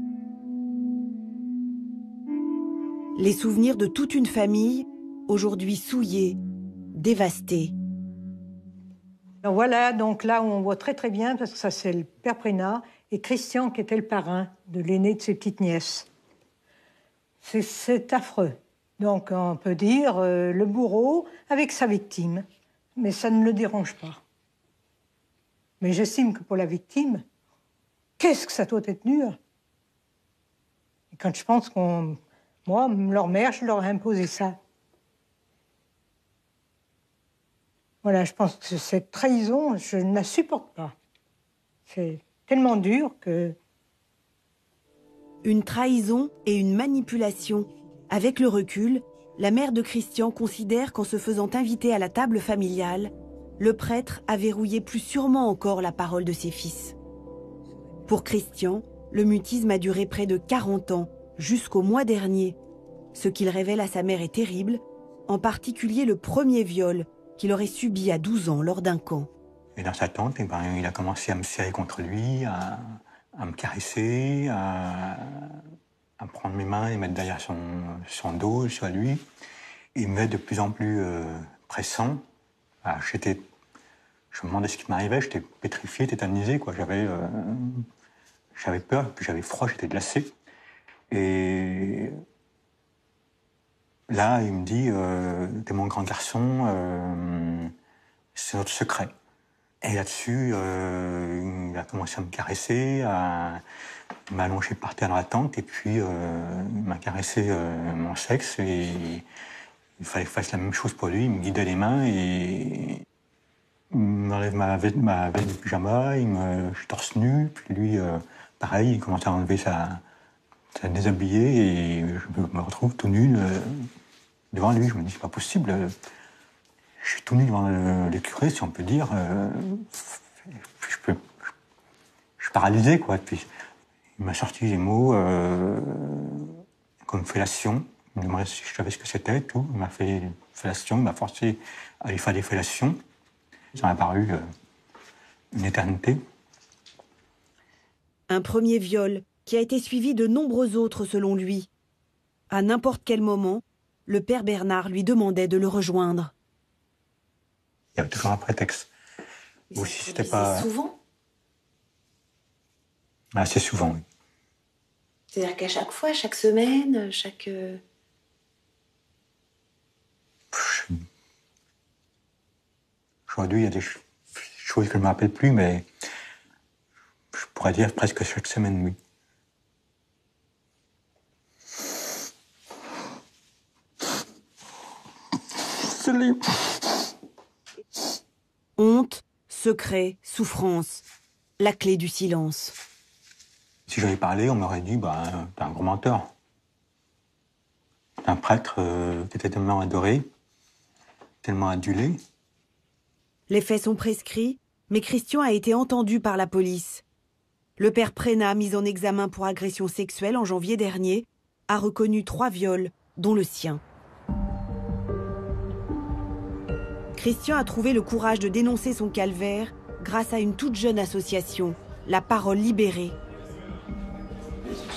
Les souvenirs de toute une famille, aujourd'hui souillés, dévastés. Alors voilà, donc là on voit très très bien, parce que ça c'est le père Prénat, et Christian qui était le parrain de l'aîné de ses petites nièces. C'est affreux. Donc on peut dire le bourreau avec sa victime, mais ça ne le dérange pas. Mais j'estime que pour la victime, qu'est-ce que ça doit être dur. Et quand je pense moi, leur mère, je leur ai imposé ça. Voilà, je pense que cette trahison, je ne la supporte pas. C'est tellement dur que... Une trahison et une manipulation. Avec le recul, la mère de Christian considère qu'en se faisant inviter à la table familiale, le prêtre a verrouillé plus sûrement encore la parole de ses fils. Pour Christian, le mutisme a duré près de 40 ans, jusqu'au mois dernier. Ce qu'il révèle à sa mère est terrible, en particulier le premier viol, qu'il aurait subies à 12 ans lors d'un camp. Et dans sa tente, il a commencé à me serrer contre lui, à me caresser, à prendre mes mains et mettre derrière son dos, sur lui. Il me met de plus en plus pressant. Je me demandais ce qui m'arrivait, j'étais pétrifié, tétanisé, quoi. J'avais peur, puis j'avais froid, j'étais glacé. Et là, il me dit, t'es mon grand garçon, c'est notre secret. Et là-dessus, il a commencé à me caresser, à m'allonger par terre dans la tente, et puis il m'a caressé mon sexe, et il fallait que je fasse la même chose pour lui. Il me guidait les mains, et il m'enlève ma veste de pyjama, je suis torse nu, puis lui, pareil, il commence à enlever sa déshabillé, et je me retrouve tout nu devant lui. Je me dis, c'est pas possible. Je suis tout nu devant le curé, si on peut dire. Je suis paralysé, quoi. Puis, il m'a sorti les mots comme fellation. Il me demandait si je savais ce que c'était, tout. Il m'a fait fellation, il m'a forcé à aller faire des fellations. Ça m'a paru une éternité. Un premier viol qui a été suivi de nombreux autres selon lui. À n'importe quel moment, le père Bernard lui demandait de le rejoindre. Il y avait toujours un prétexte. Ou si c'était pas... souvent? Assez souvent, oui. C'est-à-dire qu'à chaque fois, chaque semaine, chaque... Aujourd'hui, il y a des choses que je ne me rappelle plus, mais je pourrais dire presque chaque semaine, oui. Honte, secret, souffrance, la clé du silence. Si j'avais parlé, on m'aurait dit, t'es un gros menteur. T'es un prêtre qui était tellement adoré, tellement adulé. Les faits sont prescrits, mais Christian a été entendu par la police. Le père Prénat, mis en examen pour agression sexuelle en janvier dernier, a reconnu 3 viols, dont le sien. Christian a trouvé le courage de dénoncer son calvaire grâce à une toute jeune association, La Parole Libérée.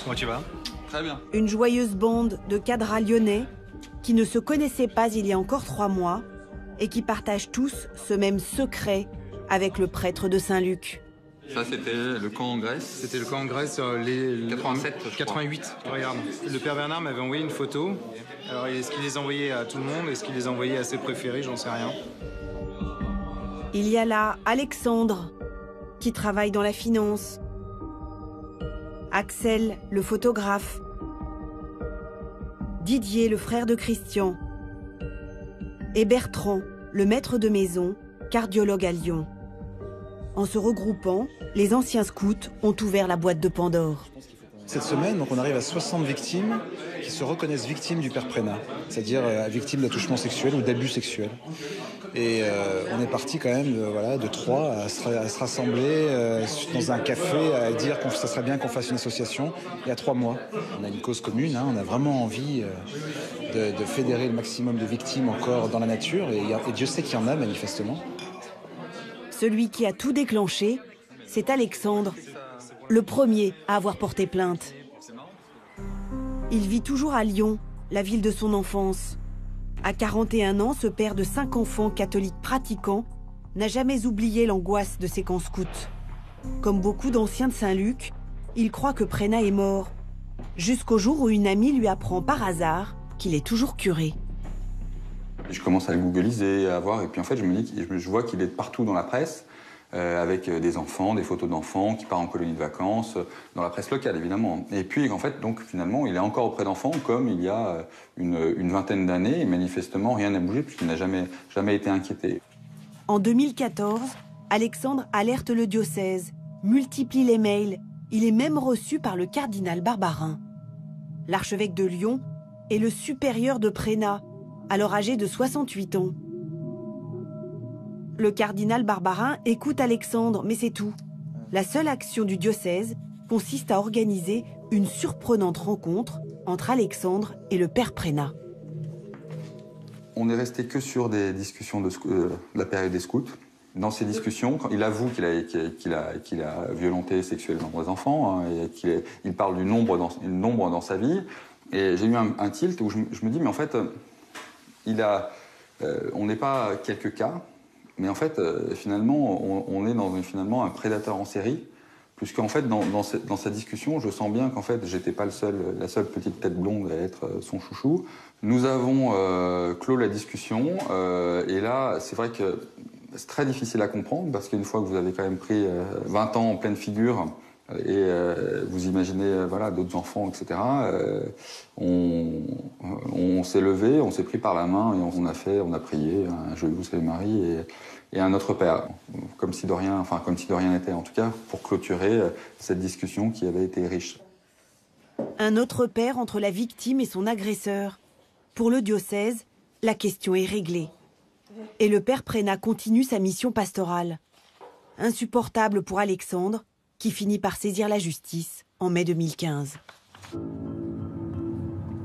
Comment tu vas? Très bien. Une joyeuse bande de cadres lyonnais qui ne se connaissaient pas il y a encore 3 mois et qui partagent tous ce même secret avec le prêtre de Saint-Luc. Ça, c'était le camp en Grèce. C'était le camp en Grèce, 88. Regarde, le père Bernard m'avait envoyé une photo. Alors, est-ce qu'il les envoyait à tout le monde? Est-ce qu'il les envoyait à ses préférés? J'en sais rien. Il y a là Alexandre, qui travaille dans la finance. Axel, le photographe. Didier, le frère de Christian. Et Bertrand, le maître de maison, cardiologue à Lyon. En se regroupant, les anciens scouts ont ouvert la boîte de Pandore. Cette semaine, donc, on arrive à 60 victimes qui se reconnaissent victimes du père Prénat, c'est-à-dire victimes d'attouchement sexuel ou d'abus sexuels. Et on est parti quand même de 3 à se rassembler dans un café, à dire que ça serait bien qu'on fasse une association il y a 3 mois. On a une cause commune, on a vraiment envie de fédérer le maximum de victimes encore dans la nature, et Dieu sait qu'il y en a manifestement. Celui qui a tout déclenché, c'est Alexandre, le premier à avoir porté plainte. Il vit toujours à Lyon, la ville de son enfance. À 41 ans, ce père de 5 enfants catholiques pratiquants n'a jamais oublié l'angoisse de ses camps scouts. Comme beaucoup d'anciens de Saint-Luc, il croit que Prénat est mort, jusqu'au jour où une amie lui apprend par hasard qu'il est toujours curé. Je commence à le googliser, à voir, et puis en fait je vois qu'il est partout dans la presse, avec des enfants, des photos d'enfants qui partent en colonie de vacances, dans la presse locale évidemment. Et puis en fait, donc finalement, il est encore auprès d'enfants comme il y a une vingtaine d'années, et manifestement rien n'a bougé puisqu'il n'a jamais été inquiété. En 2014, Alexandre alerte le diocèse, multiplie les mails, il est même reçu par le cardinal Barbarin. L'archevêque de Lyon est le supérieur de Prénat, alors âgé de 68 ans. Le cardinal Barbarin écoute Alexandre, mais c'est tout. La seule action du diocèse consiste à organiser une surprenante rencontre entre Alexandre et le père Prénat. On n'est resté que sur des discussions de la période des scouts. Dans ces discussions, il avoue qu'il a violenté sexuellement des enfants, hein, et qu'il parle du nombre dans sa vie. Et j'ai eu un tilt où je me dis, mais en fait, on n'est pas quelques cas, mais en fait, finalement, on est dans finalement un prédateur en série, puisqu'en fait, dans cette discussion, je sens bien qu'en fait, j'étais pas la seule petite tête blonde à être son chouchou. Nous avons clos la discussion, et là, c'est vrai que c'est très difficile à comprendre, parce qu'une fois que vous avez quand même pris 20 ans en pleine figure, et vous imaginez voilà, d'autres enfants, etc., on s'est levé, on s'est pris par la main, et on a prié un Joyeux vous savez Marie et un Notre Père, comme si de rien n'était, en tout cas, pour clôturer cette discussion qui avait été riche. Un Notre Père entre la victime et son agresseur. Pour le diocèse, la question est réglée. Et le père Prénat continue sa mission pastorale. Insupportable pour Alexandre, qui finit par saisir la justice en mai 2015.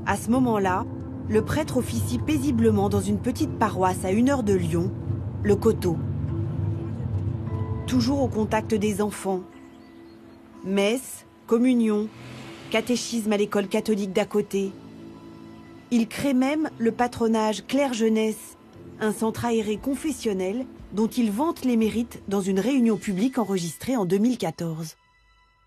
À ce moment-là, le prêtre officie paisiblement dans une petite paroisse à 1 heure de Lyon, le Coteau. Toujours au contact des enfants. Messe, communion, catéchisme à l'école catholique d'à côté. Il crée même le patronage Claire Jeunesse, un centre aéré confessionnel dont il vante les mérites dans une réunion publique enregistrée en 2014.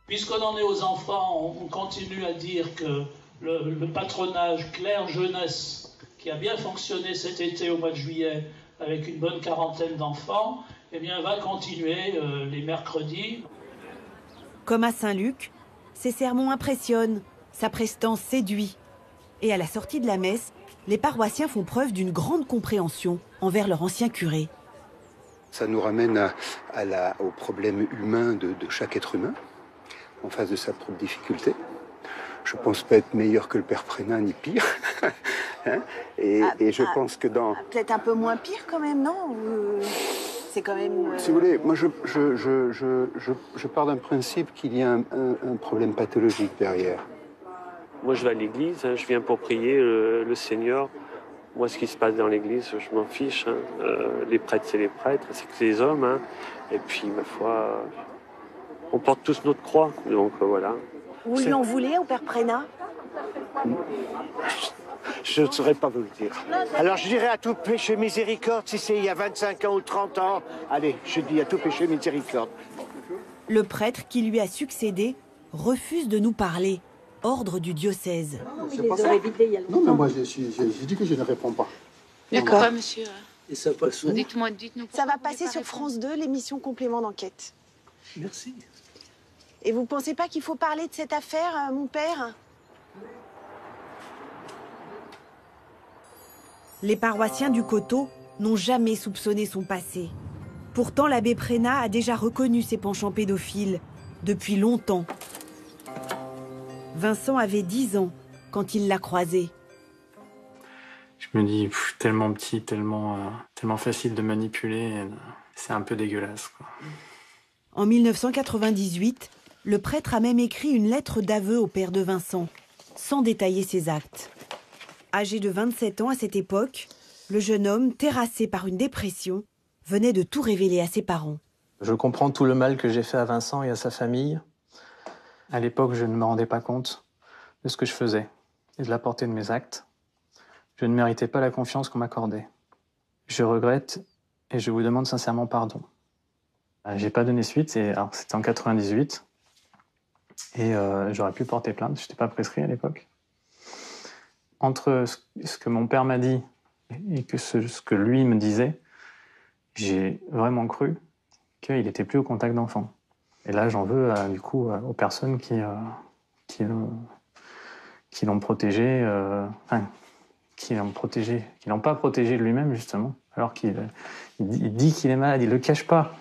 Puisqu'on en est aux enfants, on continue à dire que le patronage Claire Jeunesse, qui a bien fonctionné cet été au mois de juillet avec une bonne quarantaine d'enfants, eh bien, va continuer les mercredis. Comme à Saint-Luc, ses sermons impressionnent, sa prestance séduit. Et à la sortie de la messe, les paroissiens font preuve d'une grande compréhension envers leur ancien curé. Ça nous ramène au problème humain de chaque être humain, en face de sa propre difficulté. Je ne pense pas être meilleur que le père Prénat, ni pire. Hein, et je pense que dans... Peut-être un peu moins pire quand même, non? C'est quand même... Si vous voulez, moi je pars d'un principe qu'il y a un problème pathologique derrière. Moi je vais à l'église, hein, je viens pour prier le Seigneur. Moi ce qui se passe dans l'église, je m'en fiche. Hein. Les prêtres c'est les prêtres, c'est que les hommes. Hein. Et puis ma foi, on porte tous notre croix, donc voilà. Vous lui en voulez au père Prénat? Je ne saurais pas vous le dire. Alors je dirais à tout péché miséricorde, si c'est il y a 25 ans ou 30 ans. Allez, je dis à tout péché miséricorde. Le prêtre qui lui a succédé refuse de nous parler. Ordre du diocèse. Non, mais moi j'ai dit que je ne réponds pas. D'accord, monsieur. Et ça passe où? Dites-moi. Ça va passer sur France 2, l'émission Complément d'enquête. Merci. Et vous pensez pas qu'il faut parler de cette affaire, mon père? Les paroissiens du Coteau n'ont jamais soupçonné son passé. Pourtant, l'abbé Prénat a déjà reconnu ses penchants pédophiles depuis longtemps. Vincent avait 10 ans quand il l'a croisé. Je me dis, tellement petit, tellement facile de manipuler, c'est un peu dégueulasse, quoi. En 1998, le prêtre a même écrit une lettre d'aveu au père de Vincent, sans détailler ses actes. Âgé de 27 ans à cette époque, le jeune homme, terrassé par une dépression, venait de tout révéler à ses parents. Je comprends tout le mal que j'ai fait à Vincent et à sa famille. À l'époque, je ne me rendais pas compte de ce que je faisais et de la portée de mes actes. Je ne méritais pas la confiance qu'on m'accordait. Je regrette et je vous demande sincèrement pardon. J'ai pas donné suite, c'était en 98. Et j'aurais pu porter plainte, je n'étais pas prescrit à l'époque. Entre ce que mon père m'a dit et ce que lui me disait, j'ai vraiment cru qu'il n'était plus au contact d'enfants. Et là, j'en veux du coup aux personnes qui l'ont protégé, qui l'ont pas protégé de lui-même justement, alors qu'il dit qu'il est malade, il le cache pas.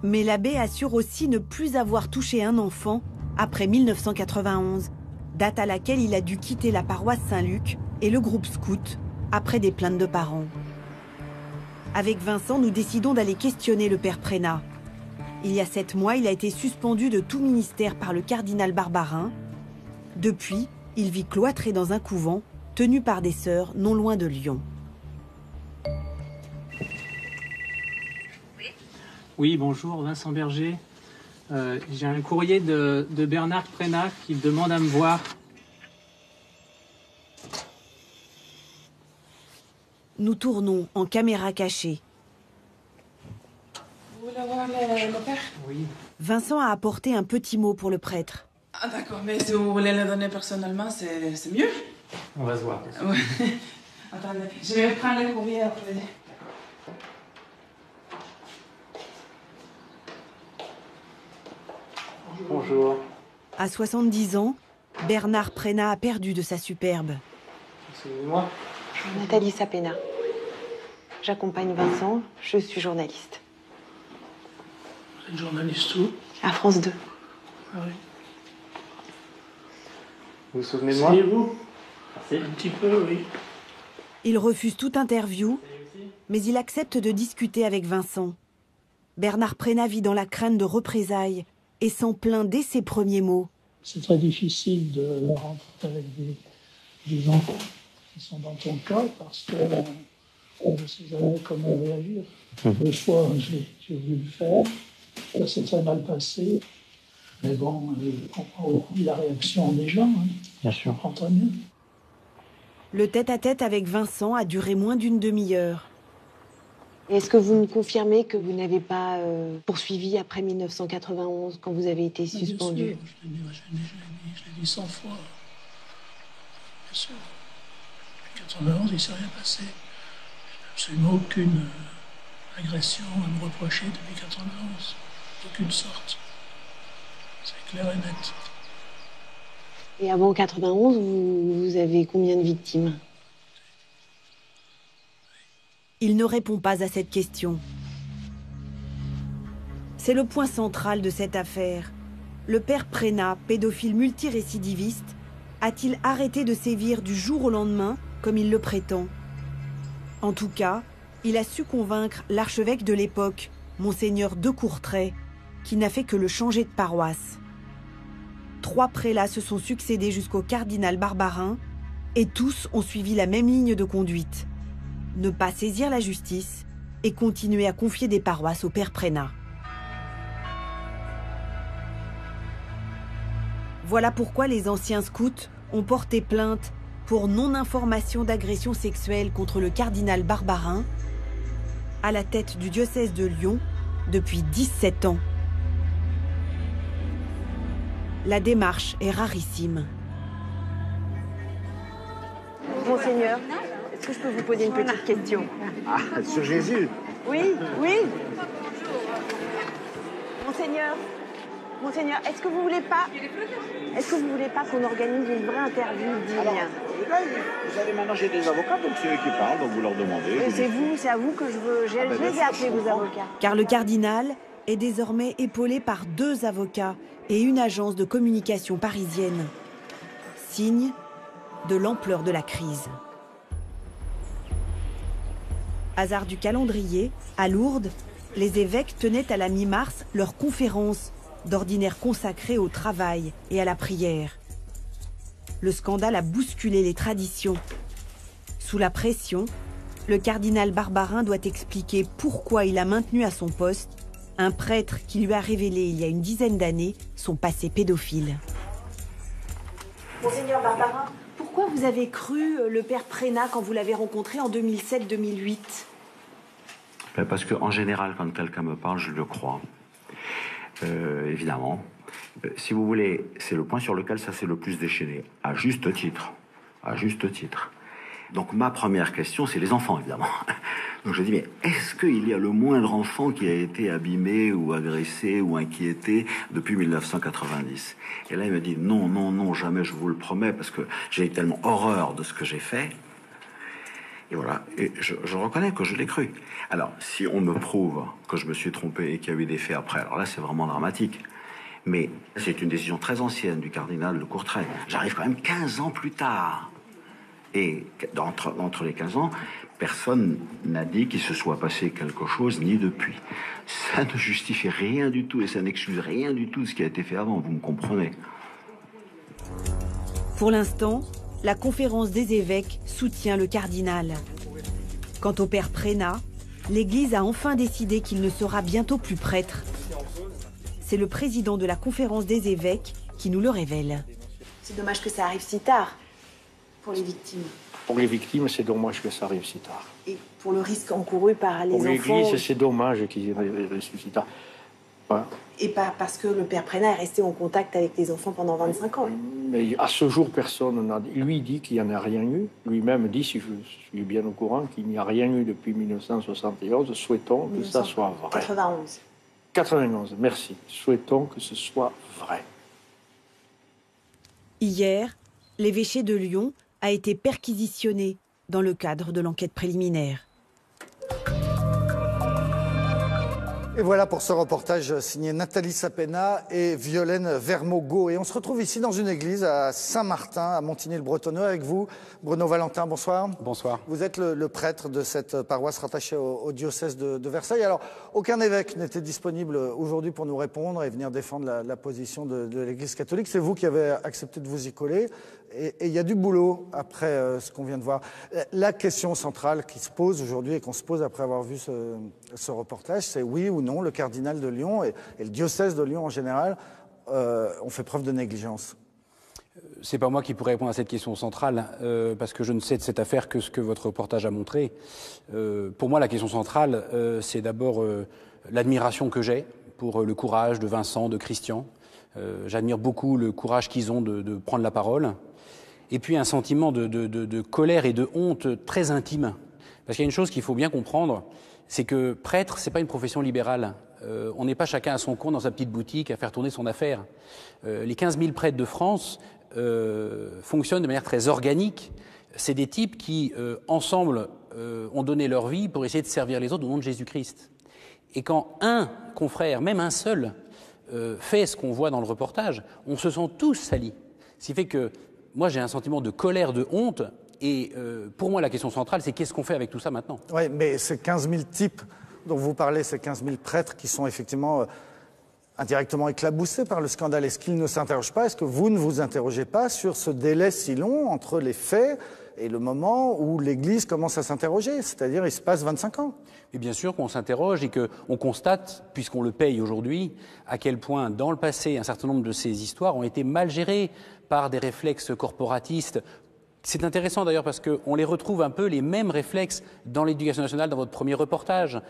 Mais l'abbé assure aussi ne plus avoir touché un enfant après 1991, date à laquelle il a dû quitter la paroisse Saint-Luc et le groupe scout après des plaintes de parents. Avec Vincent, nous décidons d'aller questionner le père Prénat. Il y a 7 mois, il a été suspendu de tout ministère par le cardinal Barbarin. Depuis, il vit cloîtré dans un couvent, tenu par des sœurs non loin de Lyon. Oui, bonjour, Vincent Berger. J'ai un courrier de Bernard Prénat qui demande à me voir. Nous tournons en caméra cachée. Vous voulez voir le père? Oui. Vincent a apporté un petit mot pour le prêtre. Ah d'accord, mais si vous voulez le donner personnellement, c'est mieux. On va se voir. Ouais. Attendez, je vais prendre le courrier après. Bonjour. À 70 ans, Bernard Prénat a perdu de sa superbe. Excusez-moi. Nathalie Sapena. J'accompagne Vincent, je suis journaliste. Vous êtes journaliste où? À France 2. Ah oui. Vous vous souvenez de moi? Asseyez-vous. Un petit peu, oui. Il refuse toute interview, mais il accepte de discuter avec Vincent. Bernard Prénat vit dans la crainte de représailles et s'en plaint dès ses premiers mots. C'est très difficile de rentrer avec des enfants qui sont dans ton cas parce qu'on ne sait jamais comment réagir. Deux fois, j'ai voulu le faire. Ça s'est très mal passé. Mais bon, je comprends aussi la réaction des gens. Hein. Bien sûr. Je comprends très bien. Le tête-à-tête avec Vincent a duré moins d'une demi-heure. Est-ce que vous me confirmez que vous n'avez pas poursuivi après 1991 quand vous avez été suspendu? Bien sûr, je l'ai dit 100 fois. Bien sûr. Depuis 1991, il ne s'est rien passé. Je n'ai absolument aucune agression à me reprocher depuis 1991. D'aucune sorte. C'est clair et net. Et avant 91, vous avez combien de victimes? Il ne répond pas à cette question. C'est le point central de cette affaire. Le père Prénat, pédophile multirécidiviste, a-t-il arrêté de sévir du jour au lendemain, comme il le prétend? En tout cas, il a su convaincre l'archevêque de l'époque, Monseigneur de Courtrai, qui n'a fait que le changer de paroisse. 3 prélats se sont succédés jusqu'au cardinal Barbarin, et tous ont suivi la même ligne de conduite. Ne pas saisir la justice et continuer à confier des paroisses au père Prénat. Voilà pourquoi les anciens scouts ont porté plainte pour non-information d'agression sexuelle contre le cardinal Barbarin, à la tête du diocèse de Lyon depuis 17 ans. La démarche est rarissime. Monseigneur, est-ce que je peux vous poser une petite question? Ah, sur Jésus? Oui, oui. Monseigneur, est-ce que vous voulez pas qu'on organise une vraie interview digne? Alors, là, vous avez maintenant, j'ai des avocats, donc c'est eux qui parlent, donc vous leur demandez. C'est à vous que je veux. Je les ai appelés, vos avocats. Car le cardinal est désormais épaulé par 2 avocats et une agence de communication parisienne. Signe de l'ampleur de la crise. Hasard du calendrier, à Lourdes, les évêques tenaient à la mi-mars leur conférence, d'ordinaire consacrée au travail et à la prière. Le scandale a bousculé les traditions. Sous la pression, le cardinal Barbarin doit expliquer pourquoi il a maintenu à son poste un prêtre qui lui a révélé il y a une dizaine d'années son passé pédophile. Monseigneur Barbarin, pourquoi vous avez cru le père Prénat quand vous l'avez rencontré en 2007-2008 ? Parce qu'en général, quand quelqu'un me parle, je le crois. Évidemment. Si vous voulez, c'est le point sur lequel ça s'est le plus déchaîné. À juste titre. À juste titre. Donc ma première question, c'est les enfants, évidemment. Donc je dis, mais est-ce qu'il y a le moindre enfant qui a été abîmé ou agressé ou inquiété depuis 1990 ? Et là, il me dit, non, non, non, jamais, je vous le promets, parce que j'ai tellement horreur de ce que j'ai fait. Et voilà, et je reconnais que je l'ai cru. Alors, si on me prouve que je me suis trompé et qu'il y a eu des faits après, alors là, c'est vraiment dramatique. Mais c'est une décision très ancienne du cardinal de Courtrai. J'arrive quand même 15 ans plus tard. Et entre les 15 ans, personne n'a dit qu'il se soit passé quelque chose, ni depuis. Ça ne justifie rien du tout et ça n'excuse rien du tout de ce qui a été fait avant, vous me comprenez. Pour l'instant, la conférence des évêques soutient le cardinal. Quant au père Prénat, l'Église a enfin décidé qu'il ne sera bientôt plus prêtre. C'est le président de la conférence des évêques qui nous le révèle. C'est dommage que ça arrive si tard pour les victimes. Pour les victimes, c'est dommage que ça arrive si tard. Et pour le risque encouru par les enfants. Pour l'Église, c'est dommage qu'il arrive si tard. Ouais. Et pas parce que le père Prénat est resté en contact avec les enfants pendant 25 ans. Mais à ce jour, personne n'a dit. Lui dit qu'il n'y en a rien eu. Lui-même dit, si je suis bien au courant, qu'il n'y a rien eu depuis 1971. Souhaitons que ça soit vrai. 91. 91, merci. Souhaitons que ce soit vrai. Hier, l'évêché de Lyon a été perquisitionné dans le cadre de l'enquête préliminaire. Et voilà pour ce reportage signé Nathalie Sapena et Violaine Vermogo. Et on se retrouve ici dans une église à Saint-Martin, à Montigny-le-Bretonneux, avec vous, Bruno Valentin. Bonsoir. Bonsoir. Vous êtes le prêtre de cette paroisse rattachée au diocèse de Versailles. Alors, aucun évêque n'était disponible aujourd'hui pour nous répondre et venir défendre la position de l'Église catholique. C'est vous qui avez accepté de vous y coller. Et il y a du boulot après ce qu'on vient de voir. La question centrale qui se pose aujourd'hui et qu'on se pose après avoir vu ce reportage, c'est oui ou non, le cardinal de Lyon et le diocèse de Lyon en général ont fait preuve de négligence. C'est pas moi qui pourrais répondre à cette question centrale, parce que je ne sais de cette affaire que ce que votre reportage a montré. Pour moi, la question centrale, c'est d'abord l'admiration que j'ai pour le courage de Vincent, de Christian. J'admire beaucoup le courage qu'ils ont de prendre la parole. Et puis un sentiment de colère et de honte très intime. Parce qu'il y a une chose qu'il faut bien comprendre, c'est que prêtre, c'est pas une profession libérale. On n'est pas chacun à son compte dans sa petite boutique à faire tourner son affaire. Les 15 000 prêtres de France fonctionnent de manière très organique. C'est des types qui, ensemble, ont donné leur vie pour essayer de servir les autres au nom de Jésus-Christ. Et quand un confrère, même un seul, fait ce qu'on voit dans le reportage, on se sent tous salis. Ce qui fait que moi, j'ai un sentiment de colère, de honte. Et pour moi, la question centrale, c'est qu'est-ce qu'on fait avec tout ça maintenant ? Oui, mais ces 15 000 types dont vous parlez, ces 15 000 prêtres qui sont effectivement indirectement éclaboussés par le scandale, est-ce qu'ils ne s'interrogent pas ? Est-ce que vous ne vous interrogez pas sur ce délai si long entre les faits et le moment où l'Église commence à s'interroger ? C'est-à-dire, il se passe 25 ans. Et bien sûr qu'on s'interroge et qu'on constate, puisqu'on le paye aujourd'hui, à quel point, dans le passé, un certain nombre de ces histoires ont été mal gérées par des réflexes corporatistes. C'est intéressant d'ailleurs parce qu'on les retrouve un peu, les mêmes réflexes, dans l'éducation nationale, dans votre premier reportage,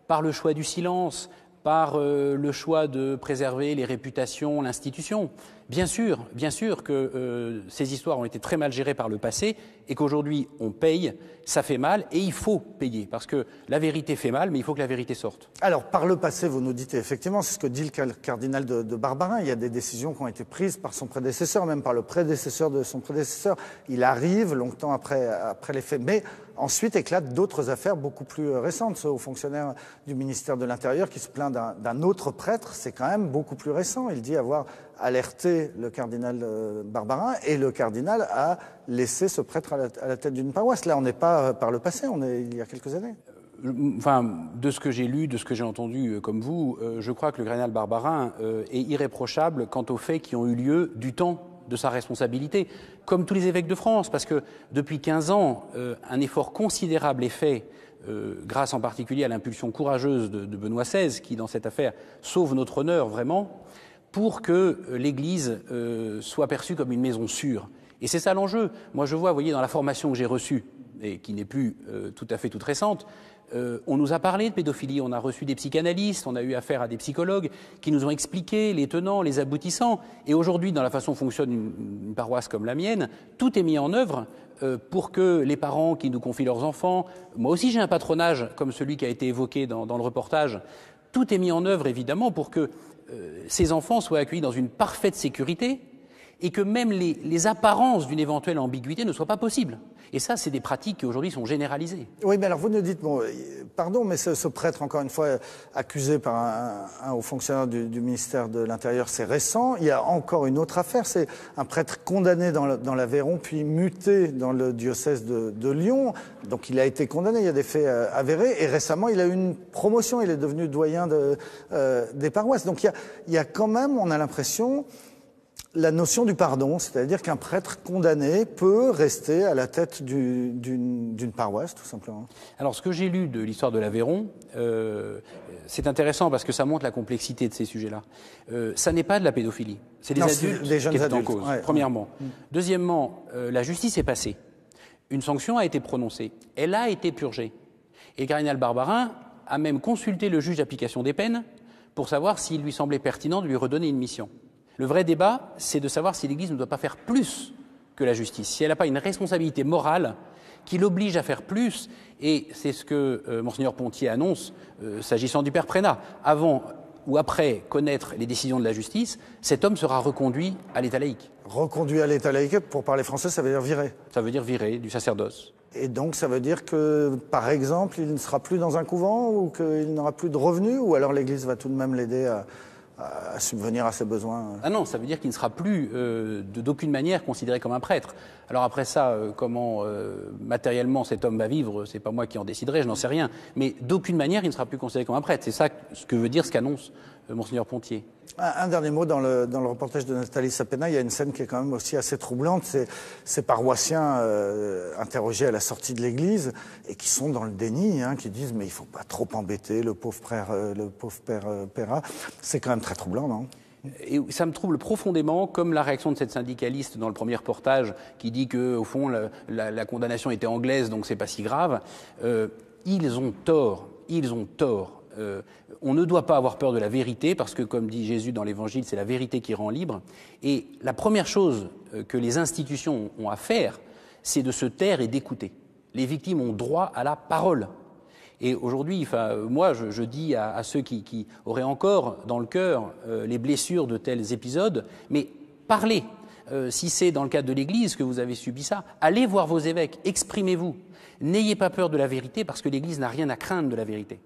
par le choix du silence, par le choix de préserver les réputations, l'institution. Bien sûr que ces histoires ont été très mal gérées par le passé et qu'aujourd'hui on paye, ça fait mal et il faut payer parce que la vérité fait mal mais il faut que la vérité sorte. Alors par le passé, vous nous dites effectivement, c'est ce que dit le cardinal de Barbarin, il y a des décisions qui ont été prises par son prédécesseur, même par le prédécesseur de son prédécesseur. Il arrive longtemps après les faits, mais ensuite éclatent d'autres affaires beaucoup plus récentes. Ce haut fonctionnaire du ministère de l'Intérieur qui se plaint d'un autre prêtre, c'est quand même beaucoup plus récent. Il dit avoir alerté le cardinal Barbarin et le cardinal a laissé ce prêtre à la tête d'une paroisse. Là, on n'est pas par le passé, on est il y a quelques années. Enfin, de ce que j'ai lu, de ce que j'ai entendu comme vous, je crois que le cardinal Barbarin est irréprochable quant aux faits qui ont eu lieu du temps de sa responsabilité, comme tous les évêques de France, parce que depuis 15 ans, un effort considérable est fait, grâce en particulier à l'impulsion courageuse de Benoît XVI, qui dans cette affaire sauve notre honneur vraiment, pour que l'Église soit perçue comme une maison sûre. Et c'est ça l'enjeu. Moi je vois, vous voyez, dans la formation que j'ai reçue, et qui n'est plus tout à fait toute récente, on nous a parlé de pédophilie, on a reçu des psychanalystes, on a eu affaire à des psychologues qui nous ont expliqué les tenants, les aboutissants. Et aujourd'hui, dans la façon dont fonctionne une paroisse comme la mienne, tout est mis en œuvre pour que les parents qui nous confient leurs enfants, moi aussi j'ai un patronage comme celui qui a été évoqué dans le reportage, tout est mis en œuvre évidemment pour que ces enfants soient accueillis dans une parfaite sécurité et que même les apparences d'une éventuelle ambiguïté ne soient pas possibles. Et ça, c'est des pratiques qui aujourd'hui sont généralisées. Oui, mais alors vous nous dites, bon, pardon, mais ce prêtre, encore une fois, accusé par un haut fonctionnaire du ministère de l'Intérieur, c'est récent. Il y a encore une autre affaire, c'est un prêtre condamné dans l'Aveyron, puis muté dans le diocèse de Lyon. Donc il a été condamné, il y a des faits avérés. Et récemment, il a eu une promotion, il est devenu doyen des paroisses. Donc il y a quand même, on a l'impression, la notion du pardon, c'est-à-dire qu'un prêtre condamné peut rester à la tête d'une paroisse, tout simplement. Alors, ce que j'ai lu de l'histoire de l'Aveyron, c'est intéressant parce que ça montre la complexité de ces sujets-là. Ça n'est pas de la pédophilie, c'est des adultes des jeunes qui sont en adultes, cause, ouais. premièrement. Deuxièmement, la justice est passée. Une sanction a été prononcée. Elle a été purgée. Et le cardinal Barbarin a même consulté le juge d'application des peines pour savoir s'il lui semblait pertinent de lui redonner une mission. Le vrai débat, c'est de savoir si l'Église ne doit pas faire plus que la justice, si elle n'a pas une responsabilité morale qui l'oblige à faire plus, et c'est ce que Monseigneur Pontier annonce s'agissant du père Prénat. Avant ou après connaître les décisions de la justice, cet homme sera reconduit à l'état laïque. Reconduit à l'état laïque, pour parler français, ça veut dire viré. Ça veut dire viré du sacerdoce. Et donc ça veut dire que, par exemple, il ne sera plus dans un couvent ou qu'il n'aura plus de revenus, ou alors l'Église va tout de même l'aider à subvenir à ses besoins. Ah non, ça veut dire qu'il ne sera plus d'aucune manière considéré comme un prêtre. Alors après ça, comment matériellement cet homme va vivre, c'est pas moi qui en déciderai, je n'en sais rien. Mais d'aucune manière, il ne sera plus considéré comme un prêtre. C'est ça ce que veut dire ce qu'annonce Monseigneur Pontier. Un dernier mot, dans le reportage de Nathalie Sapena, il y a une scène qui est quand même aussi assez troublante. C'est ces paroissiens interrogés à la sortie de l'église et qui sont dans le déni, qui disent mais il ne faut pas trop embêter le pauvre père Péra. C'est quand même très troublant, non ? Et ça me trouble profondément, comme la réaction de cette syndicaliste dans le premier reportage qui dit que au fond la condamnation était anglaise, donc c'est pas si grave. Ils ont tort. On ne doit pas avoir peur de la vérité parce que, comme dit Jésus dans l'Évangile, c'est la vérité qui rend libre. Et la première chose que les institutions ont à faire, c'est de se taire et d'écouter. Les victimes ont droit à la parole. Et aujourd'hui, moi, je dis à ceux qui auraient encore dans le cœur les blessures de tels épisodes, mais parlez. Si c'est dans le cadre de l'Église que vous avez subi ça, allez voir vos évêques, exprimez-vous. N'ayez pas peur de la vérité parce que l'Église n'a rien à craindre de la vérité.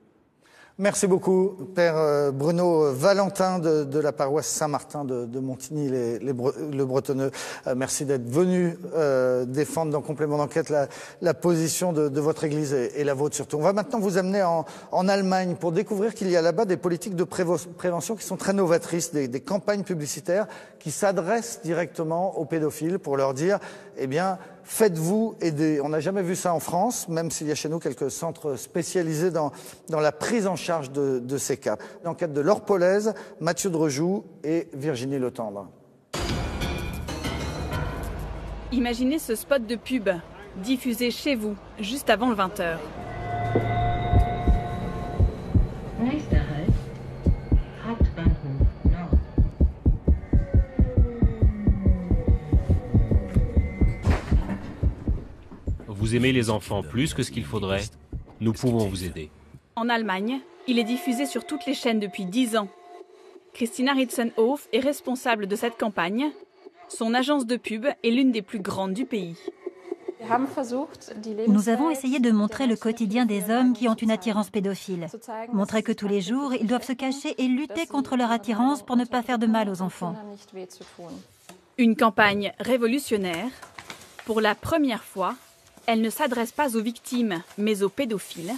Merci beaucoup, Père Bruno Valentin de la paroisse Saint-Martin de Montigny-le Bretonneux. Merci d'être venu défendre dans Complément d'enquête la position de votre Église et la vôtre surtout. On va maintenant vous amener en Allemagne pour découvrir qu'il y a là-bas des politiques de prévention qui sont très novatrices, des campagnes publicitaires qui s'adressent directement aux pédophiles pour leur dire eh bien, faites-vous aider. On n'a jamais vu ça en France, même s'il y a chez nous quelques centres spécialisés dans la prise en charge de ces cas. L'enquête de Laure Polaise, Mathieu Drejoux et Virginie Le Tendre. Imaginez ce spot de pub, diffusé chez vous, juste avant le 20h. Vous aimez les enfants plus que ce qu'il faudrait, nous pouvons vous aider. En Allemagne, il est diffusé sur toutes les chaînes depuis 10 ans. Christina Ritzenhof est responsable de cette campagne. Son agence de pub est l'une des plus grandes du pays. Nous avons essayé de montrer le quotidien des hommes qui ont une attirance pédophile. Montrer que tous les jours, ils doivent se cacher et lutter contre leur attirance pour ne pas faire de mal aux enfants. Une campagne révolutionnaire. Pour la première fois, elle ne s'adresse pas aux victimes, mais aux pédophiles.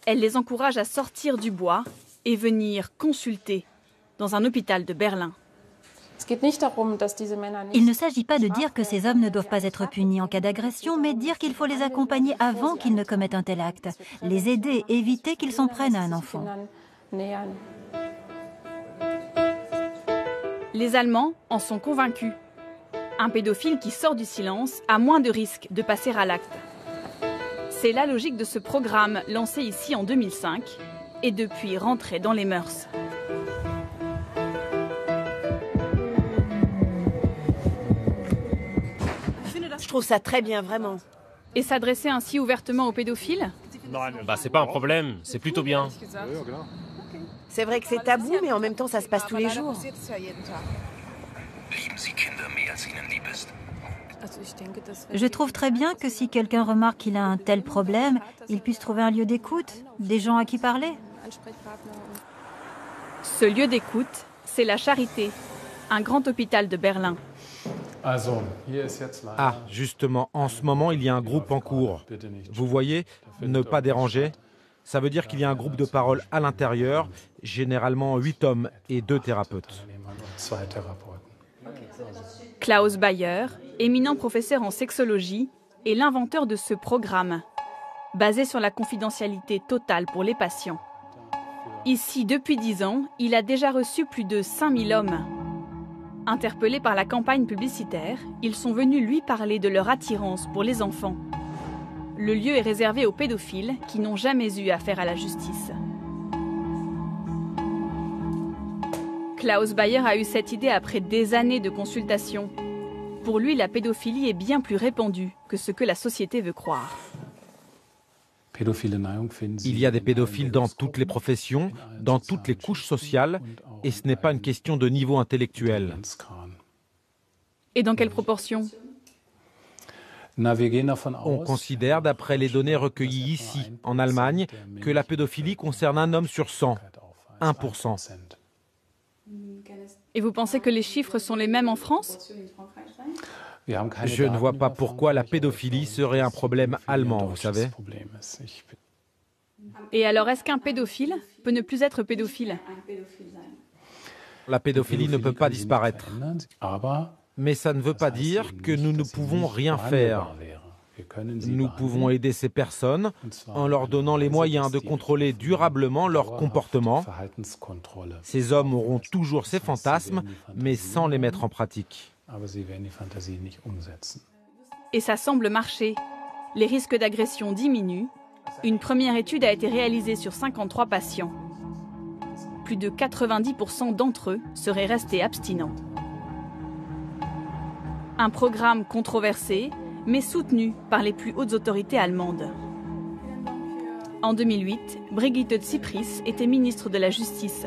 Elle les encourage à sortir du bois et venir consulter dans un hôpital de Berlin. Il ne s'agit pas de dire que ces hommes ne doivent pas être punis en cas d'agression, mais dire qu'il faut les accompagner avant qu'ils ne commettent un tel acte. Les aider, éviter qu'ils s'en prennent à un enfant. Les Allemands en sont convaincus. Un pédophile qui sort du silence a moins de risques de passer à l'acte. C'est la logique de ce programme lancé ici en 2005 et depuis rentré dans les mœurs. Je trouve ça très bien, vraiment. Et s'adresser ainsi ouvertement aux pédophiles ? Bah c'est pas un problème, c'est plutôt bien. C'est vrai que c'est tabou, mais en même temps ça se passe tous les jours. Je trouve très bien que si quelqu'un remarque qu'il a un tel problème, il puisse trouver un lieu d'écoute, des gens à qui parler. Ce lieu d'écoute, c'est la Charité, un grand hôpital de Berlin. Ah, justement, en ce moment, il y a un groupe en cours. Vous voyez, ne pas déranger, ça veut dire qu'il y a un groupe de parole à l'intérieur, généralement 8 hommes et 2 thérapeutes. Klaus Bayer, éminent professeur en sexologie, est l'inventeur de ce programme, basé sur la confidentialité totale pour les patients. Ici, depuis 10 ans, il a déjà reçu plus de 5000 hommes. Interpellés par la campagne publicitaire, ils sont venus lui parler de leur attirance pour les enfants. Le lieu est réservé aux pédophiles qui n'ont jamais eu affaire à la justice. Klaus Bayer a eu cette idée après des années de consultation. Pour lui, la pédophilie est bien plus répandue que ce que la société veut croire. Il y a des pédophiles dans toutes les professions, dans toutes les couches sociales, et ce n'est pas une question de niveau intellectuel. Et dans quelle proportion ? On considère, d'après les données recueillies ici, en Allemagne, que la pédophilie concerne un homme sur 100, 1%. Et vous pensez que les chiffres sont les mêmes en France ? Je ne vois pas pourquoi la pédophilie serait un problème allemand, vous savez. Et alors, est-ce qu'un pédophile peut ne plus être pédophile ? La pédophilie ne peut pas disparaître. Mais ça ne veut pas dire que nous ne pouvons rien faire. Nous pouvons aider ces personnes en leur donnant les moyens de contrôler durablement leur comportement. Ces hommes auront toujours ces fantasmes, mais sans les mettre en pratique. Et ça semble marcher. Les risques d'agression diminuent. Une première étude a été réalisée sur 53 patients. Plus de 90% d'entre eux seraient restés abstinents. Un programme controversé, mais soutenu par les plus hautes autorités allemandes. En 2008, Brigitte Zypries était ministre de la Justice.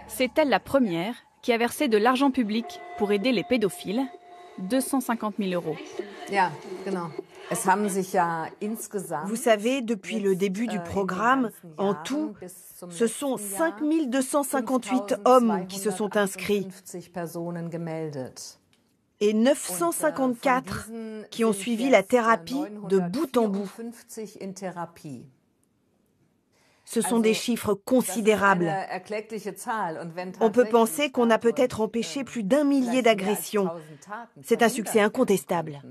C'est elle la première qui a versé de l'argent public pour aider les pédophiles, 250 000 €. Vous savez, depuis le début du programme, en tout, ce sont 5 258 hommes qui se sont inscrits et 954 qui ont suivi la thérapie de bout en bout. Ce sont des chiffres considérables. On peut penser qu'on a peut-être empêché plus d'1 millier d'agressions. C'est un succès incontestable.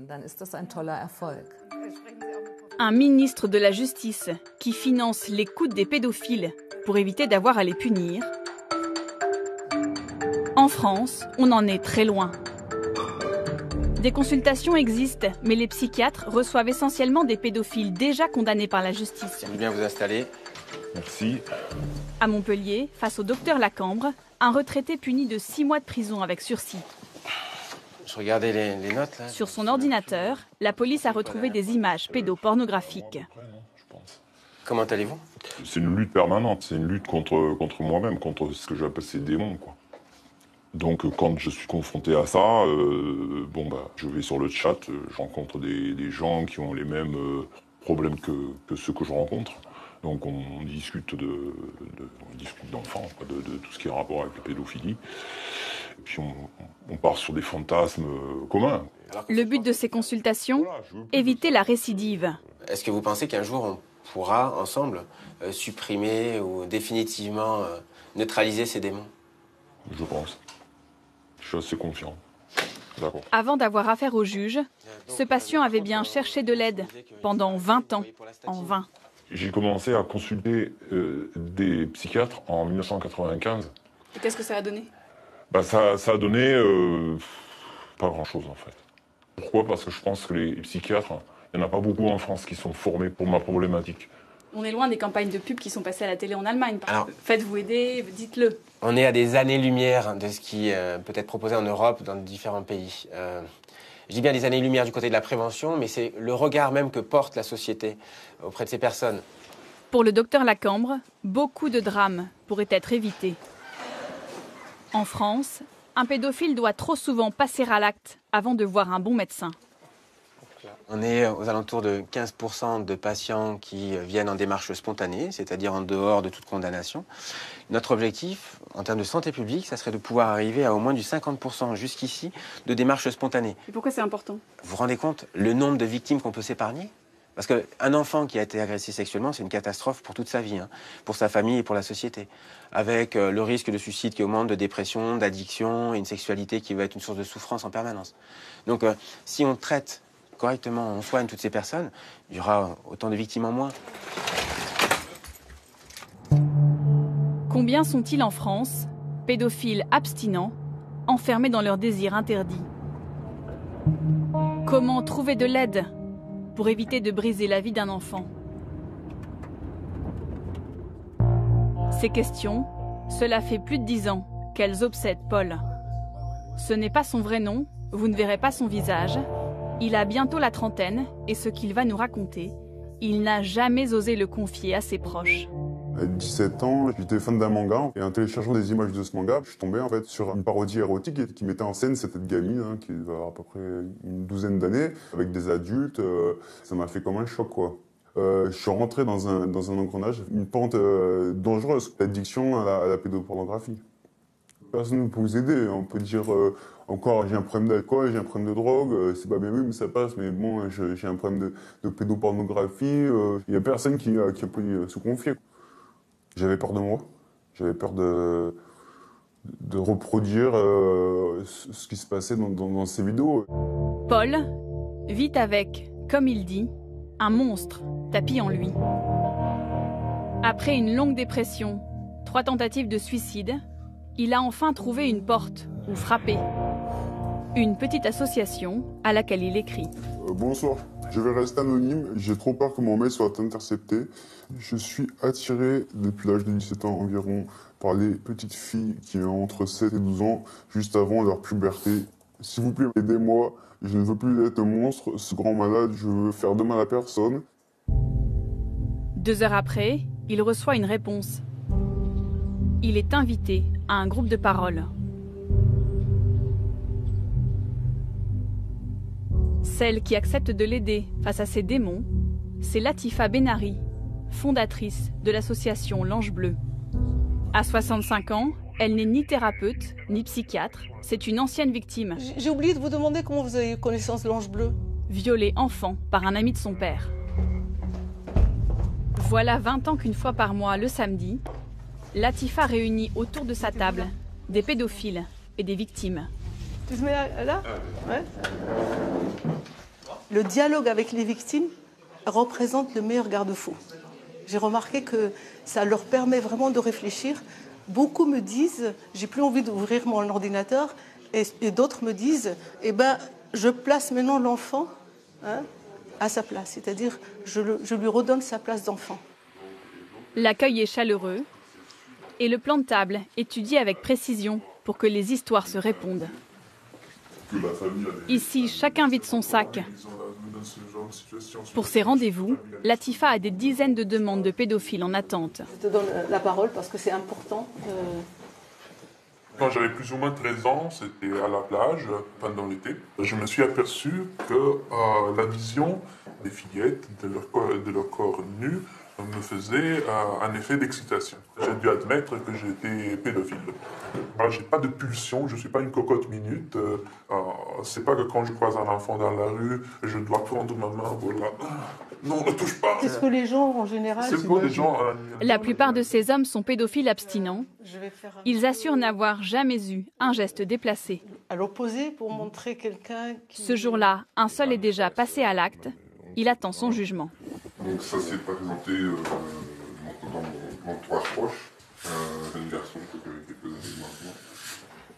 Un ministre de la Justice qui finance l'écoute des pédophiles pour éviter d'avoir à les punir. En France, on en est très loin. Des consultations existent, mais les psychiatres reçoivent essentiellement des pédophiles déjà condamnés par la justice. Vous voulez bien vous installer ? Merci. À Montpellier, face au docteur Lacambre, un retraité puni de 6 mois de prison avec sursis. Je regardais les notes là. Sur son ordinateur, la police a retrouvé des images pédopornographiques. Comment allez-vous ? C'est une lutte permanente, c'est une lutte contre moi-même, contre ce que j'appelle ces démons, quoi. Donc quand je suis confronté à ça, je vais sur le chat, je rencontre des gens qui ont les mêmes problèmes que ceux que je rencontre. Donc on discute d'enfants, de tout ce qui est en rapport avec la pédophilie. Et puis on part sur des fantasmes communs. Le but de ces consultations, éviter la récidive. Est-ce que vous pensez qu'un jour on pourra ensemble supprimer ou définitivement neutraliser ces démons ? Je pense. Je suis assez confiant. D'accord. Avant d'avoir affaire au juge, ce patient avait bien cherché de l'aide pendant 20 ans, en vain. J'ai commencé à consulter des psychiatres en 1995. Et qu'est-ce que ça a donné ? Ça a donné pas grand-chose en fait. Pourquoi ? Parce que je pense que les psychiatres, il n'y en a pas beaucoup en France qui sont formés pour ma problématique. On est loin des campagnes de pub qui sont passées à la télé en Allemagne. Alors, faites-vous aider, dites-le. On est à des années-lumière de ce qui peut être proposé en Europe, dans différents pays. Je dis bien des années-lumière du côté de la prévention, mais c'est le regard même que porte la société auprès de ces personnes. Pour le docteur Lacambre, beaucoup de drames pourraient être évités. En France, un pédophile doit trop souvent passer à l'acte avant de voir un bon médecin. On est aux alentours de 15% de patients qui viennent en démarche spontanée, c'est-à-dire en dehors de toute condamnation. Notre objectif, en termes de santé publique, ça serait de pouvoir arriver à au moins du 50% jusqu'ici de démarches spontanées. Et pourquoi c'est important ? Vous vous rendez compte le nombre de victimes qu'on peut s'épargner ? Parce qu'un enfant qui a été agressé sexuellement, c'est une catastrophe pour toute sa vie, hein, pour sa famille et pour la société. Avec le risque de suicide qui augmente, de dépression, d'addiction, et une sexualité qui va être une source de souffrance en permanence. Donc si on traite correctement, on soigne toutes ces personnes, il y aura autant de victimes en moins. Combien sont-ils en France, pédophiles abstinents, enfermés dans leurs désirs interdits? Comment trouver de l'aide pour éviter de briser la vie d'un enfant? Ces questions, cela fait plus de 10 ans qu'elles obsèdent Paul. Ce n'est pas son vrai nom, vous ne verrez pas son visage. Il a bientôt la trentaine et ce qu'il va nous raconter, il n'a jamais osé le confier à ses proches. À 17 ans, j'étais fan d'un manga et en téléchargeant des images de ce manga, je suis tombé en fait sur une parodie érotique qui mettait en scène cette gamine qui va avoir à peu près une douzaine d'années avec des adultes. Ça m'a fait comme un choc quoi. Je suis rentré dans un engrenage, une pente dangereuse, l'addiction à la pédopornographie. Personne ne peut vous aider. On peut dire encore j'ai un problème d'alcool, j'ai un problème de drogue, c'est pas bien vu mais ça passe, mais bon j'ai un problème de pédopornographie. Il y a personne qui peut se confier. J'avais peur de moi, j'avais peur de reproduire ce qui se passait dans ces vidéos. Paul vit avec, comme il dit, un monstre tapi en lui. Après une longue dépression, 3 tentatives de suicide, il a enfin trouvé une porte où frapper. Une petite association à laquelle il écrit. Bonsoir, je vais rester anonyme, j'ai trop peur que mon mail soit intercepté. Je suis attiré depuis l'âge de 17 ans environ par les petites filles qui ont entre 7 et 12 ans, juste avant leur puberté. S'il vous plaît, aidez-moi, je ne veux plus être un monstre, ce grand malade, je veux faire de mal à personne. 2 heures après, il reçoit une réponse. Il est invité à un groupe de parole. Celle qui accepte de l'aider face à ses démons, c'est Latifa Benari, fondatrice de l'association L'Ange Bleu. À 65 ans, elle n'est ni thérapeute, ni psychiatre, c'est une ancienne victime. J'ai oublié de vous demander comment vous avez eu connaissance de l'Ange Bleu. Violée enfant par un ami de son père. Voilà 20 ans qu'une fois par mois, le samedi, Latifa réunit autour de sa table des pédophiles et des victimes. Tu te mets là? Ouais. Le dialogue avec les victimes représente le meilleur garde-fou. J'ai remarqué que ça leur permet vraiment de réfléchir. Beaucoup me disent, j'ai plus envie d'ouvrir mon ordinateur, et d'autres me disent, eh ben, je place maintenant l'enfant à sa place, c'est-à-dire je lui redonne sa place d'enfant. L'accueil est chaleureux et le plan de table étudié avec précision pour que les histoires se répondent. Ici, chacun vide son sac. Pour ces rendez-vous, Latifa a des dizaines de demandes de pédophiles en attente. Je te donne la parole parce que c'est important. Quand j'avais plus ou moins 13 ans, c'était à la plage, pendant l'été. Je me suis aperçu que la vision des fillettes, de leur corps nu, me faisait un effet d'excitation. J'ai dû admettre que j'étais pédophile. J'ai pas de pulsion, je suis pas une cocotte minute. C'est pas que quand je croise un enfant dans la rue, je dois prendre ma main, voilà. Non, ne touche pas. Qu'est-ce que les gens en général? C'est pour les gens. La plupart de ces hommes sont pédophiles abstinents. Ils assurent n'avoir jamais eu un geste déplacé. À l'opposé, pour montrer quelqu'un qui... Ce jour-là, un seul est déjà passé à l'acte. Il attend son jugement. Donc ça s'est présenté dans mon entourage proche. Un garçon qui avait quelques années maintenant.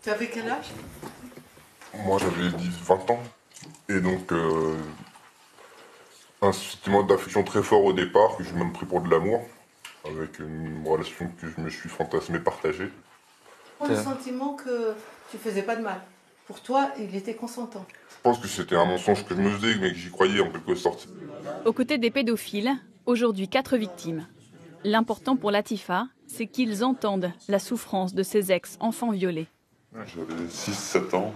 Tu avais quel âge? Moi j'avais 20 ans. Et donc un sentiment d'affection très fort au départ, que j'ai même pris pour de l'amour, avec une relation que je me suis fantasmé partagée. Le sentiment que tu faisais pas de mal. Pour toi, il était consentant. Je pense que c'était un mensonge que je me faisais, mais que j'y croyais en quelque sorte. Aux côtés des pédophiles, aujourd'hui 4 victimes. L'important pour Latifa, c'est qu'ils entendent la souffrance de ces ex-enfants violés. J'avais 6-7 ans.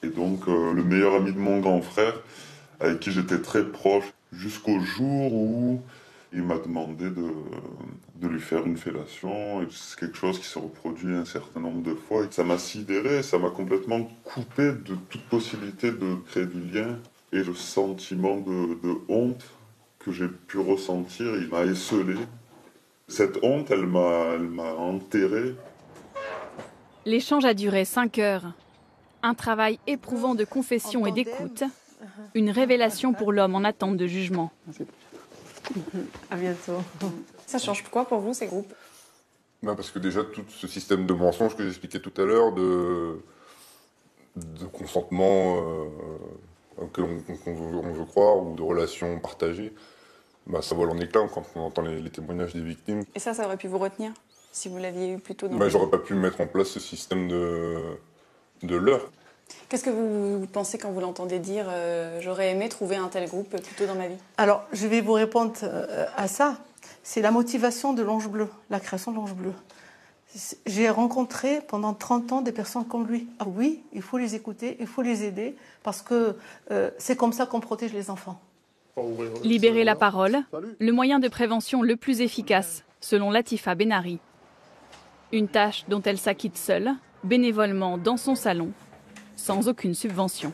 Et donc le meilleur ami de mon grand frère, avec qui j'étais très proche, jusqu'au jour où il m'a demandé de lui faire une fellation. Et c'est quelque chose qui s'est reproduit un certain nombre de fois. Et ça m'a sidéré, ça m'a complètement coupé de toute possibilité de créer du lien. Et le sentiment de honte que j'ai pu ressentir, il m'a esseulé. Cette honte, elle m'a enterré. L'échange a duré 5 heures. Un travail éprouvant de confession et d'écoute. Une révélation pour l'homme en attente de jugement. À bientôt. Ça change quoi pour vous, ces groupes? Parce que déjà, tout ce système de mensonges que j'expliquais tout à l'heure, de consentement auquel on veut croire, ou de relations partagées, ça vole en éclats quand on entend les témoignages des victimes. Et ça aurait pu vous retenir, si vous l'aviez eu plus tôt dans J'aurais pas pu mettre en place ce système de leurre. Qu'est-ce que vous pensez quand vous l'entendez dire j'aurais aimé trouver un tel groupe plus tôt dans ma vie? Alors, je vais vous répondre à ça. C'est la motivation de l'Ange Bleu, la création de l'Ange Bleu. J'ai rencontré pendant 30 ans des personnes comme lui. Ah oui, il faut les écouter, il faut les aider, parce que c'est comme ça qu'on protège les enfants. Libérer la parole, le moyen de prévention le plus efficace, selon Latifa Benari. Une tâche dont elle s'acquitte seule, bénévolement dans son salon, sans aucune subvention.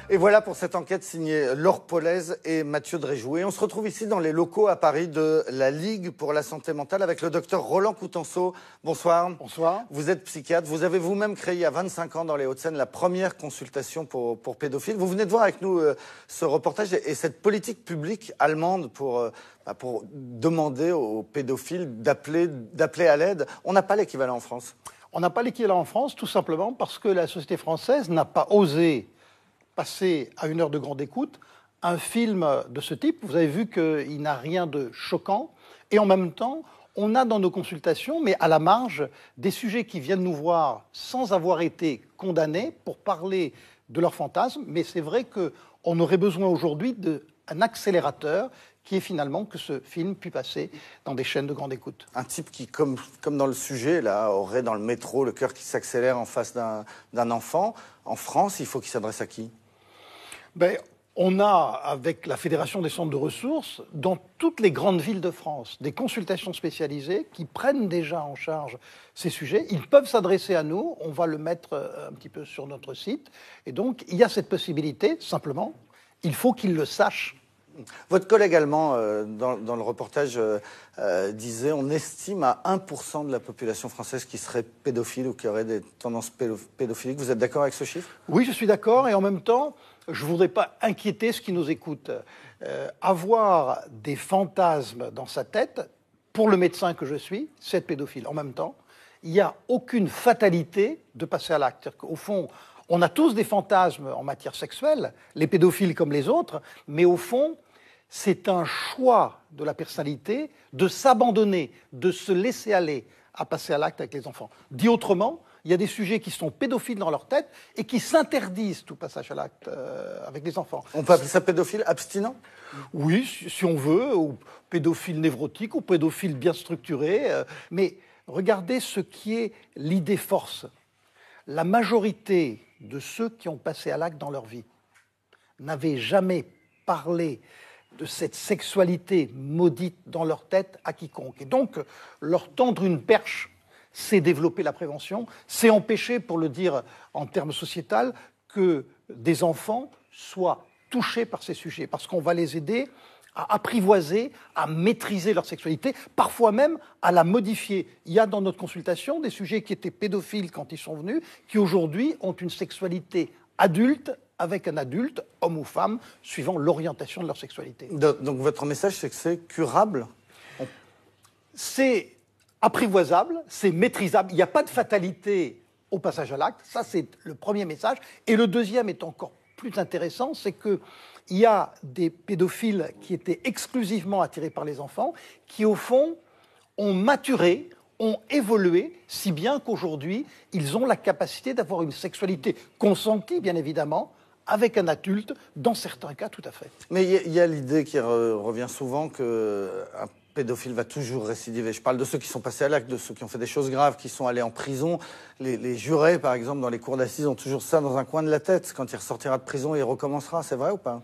Et voilà pour cette enquête signée Laure Polaise et Mathieu Dréjouet. On se retrouve ici dans les locaux à Paris de la Ligue pour la santé mentale avec le docteur Roland Coutenceau. Bonsoir. Bonsoir. Vous êtes psychiatre. Vous avez vous-même créé il y a 25 ans dans les Hauts-de-Seine la première consultation pour pédophiles. Vous venez de voir avec nous ce reportage et cette politique publique allemande pour demander aux pédophiles d'appeler à l'aide. On n'a pas l'équivalent en France. On n'a pas l'équivalent en France, tout simplement parce que la société française n'a pas osé passer à une heure de grande écoute un film de ce type. Vous avez vu qu'il n'a rien de choquant. Et en même temps, on a dans nos consultations, mais à la marge, des sujets qui viennent nous voir sans avoir été condamnés pour parler de leurs fantasmes. Mais c'est vrai qu'on aurait besoin aujourd'hui d'un accélérateur qui est finalement que ce film puisse passer dans des chaînes de grande écoute. Un type qui, comme dans le sujet, là, aurait dans le métro le cœur qui s'accélère en face d'un enfant. En France, il faut qu'il s'adresse à qui ? On a, avec la Fédération des centres de ressources, dans toutes les grandes villes de France, des consultations spécialisées qui prennent déjà en charge ces sujets. Ils peuvent s'adresser à nous, on va le mettre un petit peu sur notre site. Et donc, il y a cette possibilité, simplement, il faut qu'ils le sachent. Votre collègue allemand, dans le reportage, disait on estime à 1% de la population française qui serait pédophile ou qui aurait des tendances pédophiliques. Vous êtes d'accord avec ce chiffre ? Oui, je suis d'accord. Et en même temps, je ne voudrais pas inquiéter ceux qui nous écoutent. Avoir des fantasmes dans sa tête, pour le médecin que je suis, c'est être pédophile. En même temps, il n'y a aucune fatalité de passer à l'acte. Au fond, on a tous des fantasmes en matière sexuelle, les pédophiles comme les autres, mais au fond, c'est un choix de la personnalité de s'abandonner, de se laisser aller à passer à l'acte avec les enfants. Dit autrement, il y a des sujets qui sont pédophiles dans leur tête et qui s'interdisent tout passage à l'acte avec les enfants. On peut appeler ça pédophile abstinent ? Oui, si on veut, ou pédophile névrotique, ou pédophile bien structuré. Mais regardez ce qui est l'idée force. La majorité de ceux qui ont passé à l'acte dans leur vie n'avaient jamais parlé de cette sexualité maudite dans leur tête à quiconque. Et donc, leur tendre une perche, c'est développer la prévention, c'est empêcher, pour le dire en termes sociétal, que des enfants soient touchés par ces sujets, parce qu'on va les aider à apprivoiser, à maîtriser leur sexualité, parfois même à la modifier. Il y a dans notre consultation des sujets qui étaient pédophiles quand ils sont venus, qui aujourd'hui ont une sexualité adulte, avec un adulte, homme ou femme, suivant l'orientation de leur sexualité. Donc votre message, c'est que c'est curable ? C'est apprivoisable, c'est maîtrisable. Il n'y a pas de fatalité au passage à l'acte. Ça, c'est le premier message. Et le deuxième est encore plus intéressant, c'est qu'il y a des pédophiles qui étaient exclusivement attirés par les enfants, qui, au fond, ont maturé, ont évolué, si bien qu'aujourd'hui, ils ont la capacité d'avoir une sexualité consentie, bien évidemment, avec un adulte, dans certains cas, tout à fait. Mais il y a l'idée qui revient souvent qu'un pédophile va toujours récidiver. Je parle de ceux qui sont passés à l'acte, de ceux qui ont fait des choses graves, qui sont allés en prison. Les jurés, par exemple, dans les cours d'assises, ont toujours ça dans un coin de la tête. Quand il ressortira de prison, il recommencera. C'est vrai ou pas ?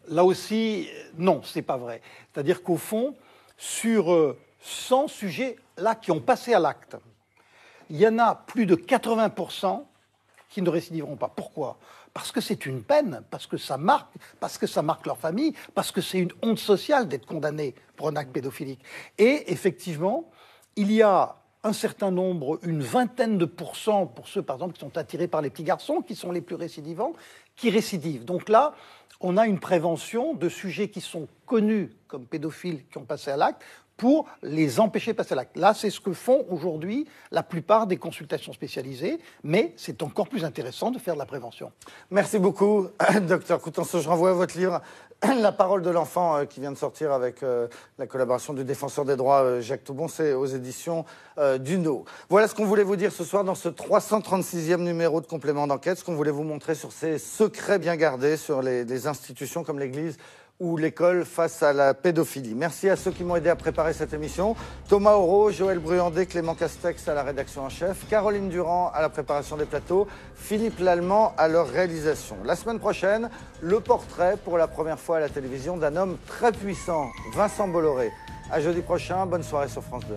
Là aussi, non, c'est pas vrai. C'est-à-dire qu'au fond, sur 100 sujets là qui ont passé à l'acte, il y en a plus de 80% qui ne récidiveront pas. Pourquoi ? Parce que c'est une peine, parce que ça marque leur famille, parce que c'est une honte sociale d'être condamné pour un acte pédophilique. Et effectivement, il y a un certain nombre, une vingtaine de pourcents, pour ceux par exemple qui sont attirés par les petits garçons, qui sont les plus récidivants, qui récidivent. Donc là, on a une prévention de sujets qui sont connus comme pédophiles qui ont passé à l'acte, pour les empêcher de passer à l'acte. Là, c'est ce que font aujourd'hui la plupart des consultations spécialisées, mais c'est encore plus intéressant de faire de la prévention. Merci beaucoup, Dr Coutanceau. Je renvoie à votre livre « La parole de l'enfant » qui vient de sortir avec la collaboration du défenseur des droits Jacques Toubon, c'est aux éditions Duno. Voilà ce qu'on voulait vous dire ce soir dans ce 336e numéro de Complément d'enquête, ce qu'on voulait vous montrer sur ces secrets bien gardés, sur les institutions comme l'Église ou l'école face à la pédophilie. Merci à ceux qui m'ont aidé à préparer cette émission. Thomas Auro, Joël Bruandé, Clément Castex à la rédaction en chef, Caroline Durand à la préparation des plateaux, Philippe Lallemand à leur réalisation. La semaine prochaine, le portrait pour la première fois à la télévision d'un homme très puissant, Vincent Bolloré. À jeudi prochain, bonne soirée sur France 2.